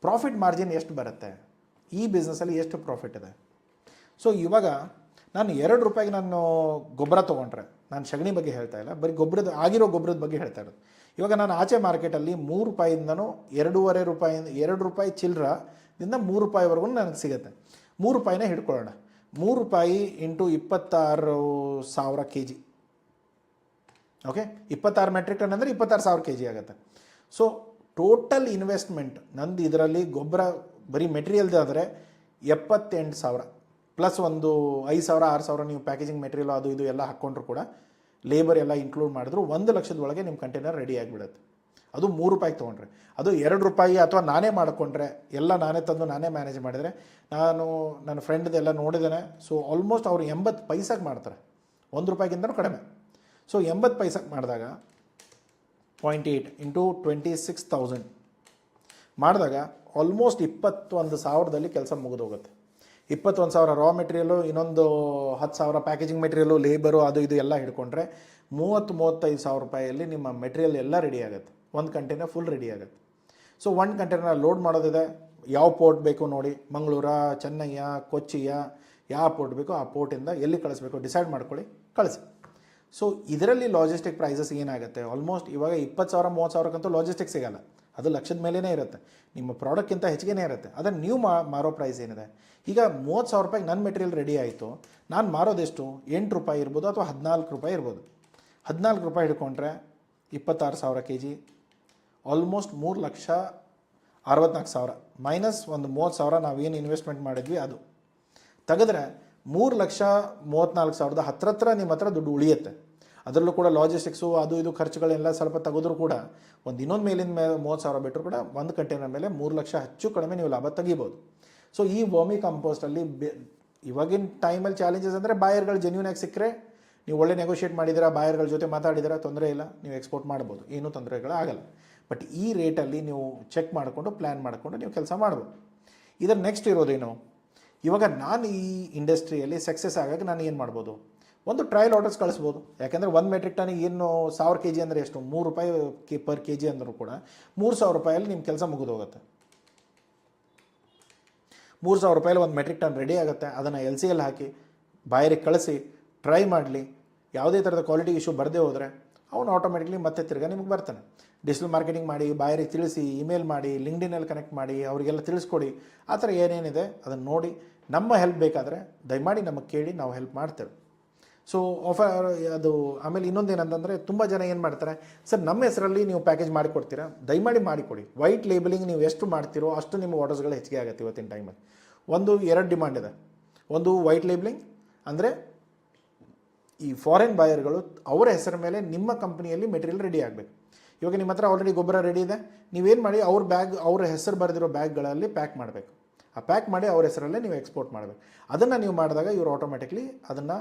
ಪ್ರಾಫಿಟ್ ಮಾರ್ಜಿನ್ ಎಷ್ಟು ಬರುತ್ತೆ, ಈ ಬಿಸ್ನೆಸ್ಸಲ್ಲಿ ಎಷ್ಟು ಪ್ರಾಫಿಟ್ ಇದೆ. ಸೊ ಇವಾಗ ನಾನು 2 ರೂಪಾಯಿಗೆ ನಾನು ಗೊಬ್ಬರ ತೊಗೊಂಡ್ರೆ, ನಾನು ಸಗಣಿ ಬಗ್ಗೆ ಹೇಳ್ತಾ ಇಲ್ಲ, ಬರೀ ಆಗಿರೋ ಗೊಬ್ಬರದ ಬಗ್ಗೆ ಹೇಳ್ತಾ ಇರೋದು. ಇವಾಗ ನಾನು ಆಚೆ ಮಾರ್ಕೆಟಲ್ಲಿ 3 ರೂಪಾಯಿಂದನೂ 2.5 ರೂಪಾಯಿ, 2 ರೂಪಾಯಿ ಚಿಲ್ಲರದಿಂದ 3 ರೂಪಾಯಿವರೆಗೂ ನನಗೆ ಸಿಗುತ್ತೆ. 3 ರೂಪಾಯಿನೇ ಹಿಡ್ಕೊಳ್ಳೋಣ. 3 ರೂಪಾಯಿ into 26,000 kg. Okay, 26 metric ton ಅಂದರೆ 26,000 kg ಆಗುತ್ತೆ. ಸೊ ಟೋಟಲ್ ಇನ್ವೆಸ್ಟ್ಮೆಂಟ್ ನಂದು ಇದರಲ್ಲಿ ಗೊಬ್ಬರ ಬರೀ ಮೆಟೀರಿಯಲ್ದು ಆದರೆ 78,000 ಪ್ಲಸ್ ಒಂದು 5,000 6,000 ನೀವು ಪ್ಯಾಕೇಜಿಂಗ್ ಮೆಟೀರಿಯಲ್ ಅದು ಇದು ಎಲ್ಲ ಹಾಕ್ಕೊಂಡ್ರು ಕೂಡ, ಲೇಬರ್ ಎಲ್ಲ ಇನ್ಕ್ಲೂಡ್ ಮಾಡಿದ್ರು 1 ಲಕ್ಷದ ಒಳಗೆ ನಿಮ್ಮ ಕಂಟೈನರ್ ರೆಡಿ ಆಗಿಬಿಡುತ್ತೆ. ಅದು 3 ರೂಪಾಯಿಗೆ ತೊಗೊಂಡ್ರೆ. ಅದು 2 ರೂಪಾಯಿ ಅಥವಾ ನಾನೇ ಮಾಡಿಕೊಂಡ್ರೆ, ಎಲ್ಲ ನಾನೇ ತಂದು ನಾನೇ ಮ್ಯಾನೇಜ್ ಮಾಡಿದರೆ, ನಾನು ನನ್ನ ಫ್ರೆಂಡ್ದೆಲ್ಲ ನೋಡಿದ್ದೇನೆ. ಸೊ ಆಲ್ಮೋಸ್ಟ್ ಅವರು 80 ಪೈಸಾಗೆ ಮಾಡ್ತಾರೆ, 1 ರೂಪಾಯಿಗಿಂತನೂ ಕಡಿಮೆ. ಸೊ 80 ಪೈಸಾಗೆ ಮಾಡಿದಾಗ 0.8 ಇಂಟು 26,000 ಮಾಡಿದಾಗ ಆಲ್ಮೋಸ್ಟ್ 21,000ದಲ್ಲಿ ಕೆಲಸ ಮುಗಿದೋಗುತ್ತೆ. 21,000 ರಾ ಮೆಟೀರಿಯಲು, ಇನ್ನೊಂದು 10,000 ಪ್ಯಾಕೇಜಿಂಗ್ ಮೆಟೀರಿಯಲು, ಲೇಬರು ಅದು ಇದು ಎಲ್ಲ ಹಿಡ್ಕೊಂಡ್ರೆ 30,000-35,000 ರೂಪಾಯಲ್ಲಿ ನಿಮ್ಮ ಮೆಟೀರಿಯಲ್ ಎಲ್ಲ ರೆಡಿ ಆಗುತ್ತೆ. ಒಂದು ಕಂಟೈನರ್ ಫುಲ್ ರೆಡಿ ಆಗುತ್ತೆ. ಸೊ ಒಂದು ಕಂಟೈನರ್ ಲೋಡ್ ಮಾಡೋದಿದೆ, ಯಾವ ಪೋರ್ಟ್ ಬೇಕು ನೋಡಿ, ಮಂಗಳೂರ, ಚೆನ್ನೈಯ, ಕೊಚ್ಚಿಯ, ಯಾವ ಪೋರ್ಟ್ ಬೇಕೋ ಆ ಪೋರ್ಟಿಂದ ಎಲ್ಲಿ ಕಳಿಸ್ಬೇಕು ಡಿಸೈಡ್ ಮಾಡ್ಕೊಳ್ಳಿ, ಕಳಿಸಿ. ಸೊ ಇದರಲ್ಲಿ ಲಾಜಿಸ್ಟಿಕ್ ಪ್ರೈಸಸ್ ಏನಾಗುತ್ತೆ, ಆಲ್ಮೋಸ್ಟ್ ಇವಾಗ 20,000-30,000ಕ್ಕಂತೂ ಲಾಜಿಸ್ಟಿಕ್ ಸಿಗೋಲ್ಲ. ಅದು ಲಕ್ಷದ ಮೇಲೇ ಇರುತ್ತೆ, ನಿಮ್ಮ ಪ್ರಾಡಕ್ಟ್ಗಿಂತ ಹೆಚ್ಚಿಗೆ ಇರುತ್ತೆ. ಅದನ್ನು ನೀವು ಮಾರೋ ಪ್ರೈಸ್ ಏನಿದೆ, ಈಗ 30,000 ರೂಪಾಯಿಗೆ ನನ್ನ ಮೆಟೀರಿಯಲ್ ರೆಡಿ ಆಯಿತು, ನಾನು ಮಾರೋದೆಷ್ಟು 8 ರೂಪಾಯಿ ಇರ್ಬೋದು ಅಥವಾ 14 ರೂಪಾಯಿ ಇರ್ಬೋದು. 14 ರೂಪಾಯಿ ಹಿಡ್ಕೊಂಡ್ರೆ 26,000 kg, ಆಲ್ಮೋಸ್ಟ್ 3,64,000 ಮೈನಸ್ ಒಂದು 30,000 ನಾವೇನು ಇನ್ವೆಸ್ಟ್ಮೆಂಟ್ ಮಾಡಿದ್ವಿ ಅದು ತೆಗೆದ್ರೆ 3,34,000 ಹತ್ರ ನಿಮ್ಮ ಹತ್ರ ದುಡ್ಡು ಉಳಿಯುತ್ತೆ. ಅದರಲ್ಲೂ ಕೂಡ ಲಾಜಿಸ್ಟಿಕ್ಸು ಅದು ಇದು ಖರ್ಚುಗಳೆಲ್ಲ ಸ್ವಲ್ಪ ತೆಗೆದ್ರೂ ಕೂಡ ಇನ್ನೊಂದು ಮೇಲಿನ ಮೇಲೆ 30,000 ಬಿಟ್ಟರು ಕೂಡ ಒಂದು ಕಂಟೈನರ್ ಮೇಲೆ 3 ಲಕ್ಷ ಹೆಚ್ಚು ಕಡಿಮೆ ನೀವು ಲಾಭ ತೆಗಿಬೋದು. ಸೊ ಈ ವರ್ಮಿ ಕಂಪೋಸ್ಟಲ್ಲಿ ಇವಾಗಿನ ಟೈಮಲ್ಲಿ ಚಾಲೆಂಜಸ್ ಅಂದರೆ ಬಾಯರ್ಗಳು ಜೆನ್ಯೂನ್ ಆಗಿ ಸಿಕ್ಕರೆ, ನೀವು ಒಳ್ಳೆ ನೆಗೋಷಿಯೇಟ್ ಮಾಡಿದ್ದೀರಾ, ಬಾಯರ್ಗಳ ಜೊತೆ ಮಾತಾಡಿದ್ದೀರಾ, ತೊಂದರೆ ಇಲ್ಲ, ನೀವು ಎಕ್ಸ್ಪೋರ್ಟ್ ಮಾಡ್ಬೋದು, ಏನೂ ತೊಂದರೆಗಳು ಆಗಲ್ಲ. ಬಟ್ ಈ ರೇಟಲ್ಲಿ ನೀವು ಚೆಕ್ ಮಾಡಿಕೊಂಡು ಪ್ಲ್ಯಾನ್ ಮಾಡಿಕೊಂಡು ನೀವು ಕೆಲಸ ಮಾಡ್ಬೋದು. ಇದರ ನೆಕ್ಸ್ಟ್ ಇರೋದೇನು, ಇವಾಗ ನಾನು ಈ ಇಂಡಸ್ಟ್ರಿಯಲ್ಲಿ ಸಕ್ಸಸ್ ಆಗೋಕ್ಕೆ ನಾನು ಏನು ಮಾಡ್ಬೋದು, ಒಂದು ಟ್ರಯಲ್ ಆರ್ಡರ್ಸ್ ಕಳಿಸ್ಬೋದು. ಯಾಕೆಂದರೆ 1 ಮೆಟ್ರಿಕ್ ಟನ್ನಿಗೆ ಏನು 1,000 kg ಅಂದರೆ ಎಷ್ಟು, 3 ರೂಪಾಯಿ ಪರ್ kg ಅಂದರೂ ಕೂಡ 3,000 ರೂಪಾಯಲ್ಲಿ ನಿಮ್ಮ ಕೆಲಸ ಮುಗಿದೋಗುತ್ತೆ. 3,000 ರೂಪಾಯಲ್ಲಿ 1 ಮೆಟ್ರಿಕ್ ಟನ್ ರೆಡಿ ಆಗುತ್ತೆ. ಅದನ್ನು LCL ಹಾಕಿ ಬಾಯರಿಗೆ ಕಳಿಸಿ ಟ್ರೈ ಮಾಡಲಿ. ಯಾವುದೇ ಥರದ ಕ್ವಾಲಿಟಿ ಇಶ್ಯೂ ಬರದೇ ಹೋದರೆ ಅವನು ಆಟೋಮೆಟಿಕ್ಲಿ ಮತ್ತೆ ತಿರ್ಗಾ ನಿಮಗೆ ಬರ್ತಾನೆ. ಡಿಜಿಟಲ್ ಮಾರ್ಕೆಟಿಂಗ್ ಮಾಡಿ, ಬಾಯರಿಗೆ ತಿಳಿಸಿ, ಇಮೇಲ್ ಮಾಡಿ, ಲಿಂಕ್ಡ್ಇನಲ್ಲಿ ಕನೆಕ್ಟ್ ಮಾಡಿ, ಅವರಿಗೆಲ್ಲ ತಿಳಿಸ್ಕೊಡಿ. ಆ ಥರ ಏನೇನಿದೆ ಅದನ್ನು ನೋಡಿ, ನಮ್ಮ ಹೆಲ್ಪ್ ಬೇಕಾದರೆ ದಯಮಾಡಿ ನಮಗೆ ಕೇಳಿ, ನಾವು ಹೆಲ್ಪ್ ಮಾಡ್ತೇವೆ. ಸೊ ಆಫರ್ ಅದು. ಆಮೇಲೆ ಇನ್ನೊಂದೇನಂತಂದರೆ, ತುಂಬ ಜನ ಏನು ಮಾಡ್ತಾರೆ, ಸರ್ ನಮ್ಮ ಹೆಸರಲ್ಲಿ ನೀವು ಪ್ಯಾಕೇಜ್ ಮಾಡಿಕೊಡ್ತೀರಾ, ದಯಮಾಡಿ ಮಾಡಿಕೊಡಿ. ವೈಟ್ ಲೇಬಲಿಂಗ್ ನೀವು ಎಷ್ಟು ಮಾಡ್ತೀರೋ ಅಷ್ಟು ನಿಮ್ಮ ಆರ್ಡರ್ಸ್ಗಳು ಹೆಚ್ಚಿಗೆ ಆಗುತ್ತೆ ಇವತ್ತಿನ ಟೈಮಲ್ಲಿ. 2 ಡಿಮಾಂಡ್ ಇದೆ. ಒಂದು ವೈಟ್ ಲೇಬಲಿಂಗ್ ಅಂದರೆ ಈ ಫಾರಿನ್ ಬಾಯರ್ಗಳು ಅವರ ಹೆಸರ ಮೇಲೆ ನಿಮ್ಮ ಕಂಪ್ನಿಯಲ್ಲಿ ಮೆಟೀರಿಯಲ್ ರೆಡಿ ಆಗಬೇಕು. ಇವಾಗ ನಿಮ್ಮ ಹತ್ರ ಆಲ್ರೆಡಿ ಗೊಬ್ಬರ ರೆಡಿ ಇದೆ, ನೀವೇನು ಮಾಡಿ ಅವ್ರ ಹೆಸರು ಬರೆದಿರೋ ಬ್ಯಾಗ್ಗಳಲ್ಲಿ ಪ್ಯಾಕ್ ಮಾಡಬೇಕು. ಆ ಪ್ಯಾಕ್ ಮಾಡಿ ಅವ್ರ ಹೆಸರಲ್ಲೇ ನೀವು ಎಕ್ಸ್ಪೋರ್ಟ್ ಮಾಡಬೇಕು. ಅದನ್ನು ನೀವು ಮಾಡಿದಾಗ ಇವರು ಆಟೋಮೆಟಿಕ್ಲಿ ಅದನ್ನು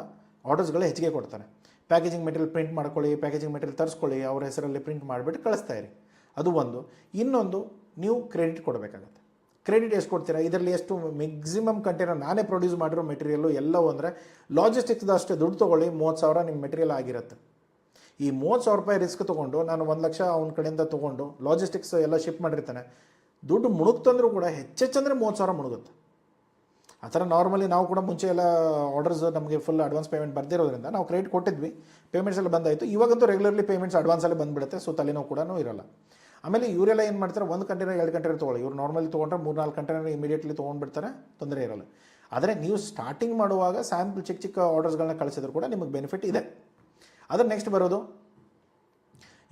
ಆರ್ಡರ್ಸ್ಗಳು ಹೆಚ್ಚಿಗೆ ಕೊಡ್ತಾರೆ. ಪ್ಯಾಕೇಜಿಂಗ್ ಮೆಟೀರಿಯಲ್ ಪ್ರಿಂಟ್ ಮಾಡ್ಕೊಳ್ಳಿ, ಪ್ಯಾಕೇಜಿಂಗ್ ಮೆಟೀರಿಯಲ್ ತರಿಸ್ಕೊಳ್ಳಿ, ಅವ್ರ ಹೆಸರಲ್ಲಿ ಪ್ರಿಂಟ್ ಮಾಡಿಬಿಟ್ಟು ಕಳಿಸ್ತಾ ಇರಿ. ಅದು ಒಂದು. ಇನ್ನೊಂದು, ನೀವು ಕ್ರೆಡಿಟ್ ಕೊಡಬೇಕಾಗತ್ತೆ. ಕ್ರೆಡಿಟ್ ಎಷ್ಟು ಕೊಡ್ತೀರಾ, ಇದರಲ್ಲಿ ಎಷ್ಟು ಮ್ಯಾಕ್ಸಿಮಮ್ ಕಂಟೈನರ್ ನಾನೇ ಪ್ರೊಡ್ಯೂಸ್ ಮಾಡಿರೋ ಮೆಟೀರಿಯಲ್ಲು ಎಲ್ಲವೂ ಅಂದರೆ ಲಾಜಿಸ್ಟಿಕ್ಸ್ದು ಅಷ್ಟೇ ದುಡ್ಡು ತೊಗೊಳ್ಳಿ, 30,000 ನಿಮ್ಮ ಮೆಟೀರಿಯಲ್ ಆಗಿರುತ್ತೆ. ಈ 30,000 ರೂಪಾಯಿ ರಿಸ್ಕ್ ತೊಗೊಂಡು ನಾನು 1 ಲಕ್ಷ ಅವ್ನ ಕಡೆಯಿಂದ ತೊಗೊಂಡು ಲಾಜಿಸ್ಟಿಕ್ಸ್ ಎಲ್ಲ ಶಿಫ್ಟ್ ಮಾಡಿರ್ತಾನೆ, ದುಡ್ಡು ಮುಳುಗ್ತಂದ್ರೂ ಕೂಡ ಹೆಚ್ಚೆಚ್ಚಂದರೆ 30,000 ಮುಳುಗುತ್ತೆ. ಆ ಥರ ನಾರ್ಮಲಿ ನಾವು ಕೂಡ ಮುಂಚೆ ಎಲ್ಲ ಆರ್ಡರ್ಸ್ ನಮಗೆ ಫುಲ್ ಅಡ್ವಾನ್ಸ್ ಪೇಮೆಂಟ್ ಬರ್ದಿರೋದ್ರಿಂದ ನಾವು ಕ್ರೆಡಿಟ್ ಕೊಟ್ಟಿದ್ವಿ, ಪೇಮೆಂಟ್ಸ್ ಎಲ್ಲ ಬಂದಾಯಿತು. ಇವಾಗಂತೂ ರೆಗ್ಯುಲರ್ಲಿ ಪೇಮೆಂಟ್ಸ್ ಅಡ್ವಾನ್ಸಲ್ಲಿ ಬಂದುಬಿಡುತ್ತೆ, ಸೊ ತಲೆನೋವು ಕೂಡ ಇರಲ್ಲ. ಆಮೇಲೆ ಇವರೆಲ್ಲ ಏನು ಮಾಡ್ತಾರೆ, 1 ಕಂಟೈನರ್ 2 ಕಂಟೈನರ್ ತೊಗೊಳ್ಳಿ, ಇವ್ರು ನಾರ್ಮಲಿ ತೊಗೊಂಡ್ರೆ 3-4 ಕಂಟೈನರ್ ಇಮಿಡಿಯೇಟ್ಲಿ ತೊಗೊಂಡ್ಬಿಡ್ತಾರೆ, ತೊಂದರೆ ಇರಲ್ಲ. ಆದರೆ ನೀವು ಸ್ಟಾರ್ಟಿಂಗ್ ಮಾಡುವಾಗ ಸ್ಯಾಂಪಲ್ ಚಿಕ್ಕ ಚಿಕ್ಕ ಆರ್ಡರ್ಸ್ಗಳನ್ನ ಕಳಿಸಿದ್ರು ಕೂಡ ನಿಮಗೆ ಬೆನಿಫಿಟ್ ಇದೆ. ಅದ್ರ ನೆಕ್ಸ್ಟ್ ಬರೋದು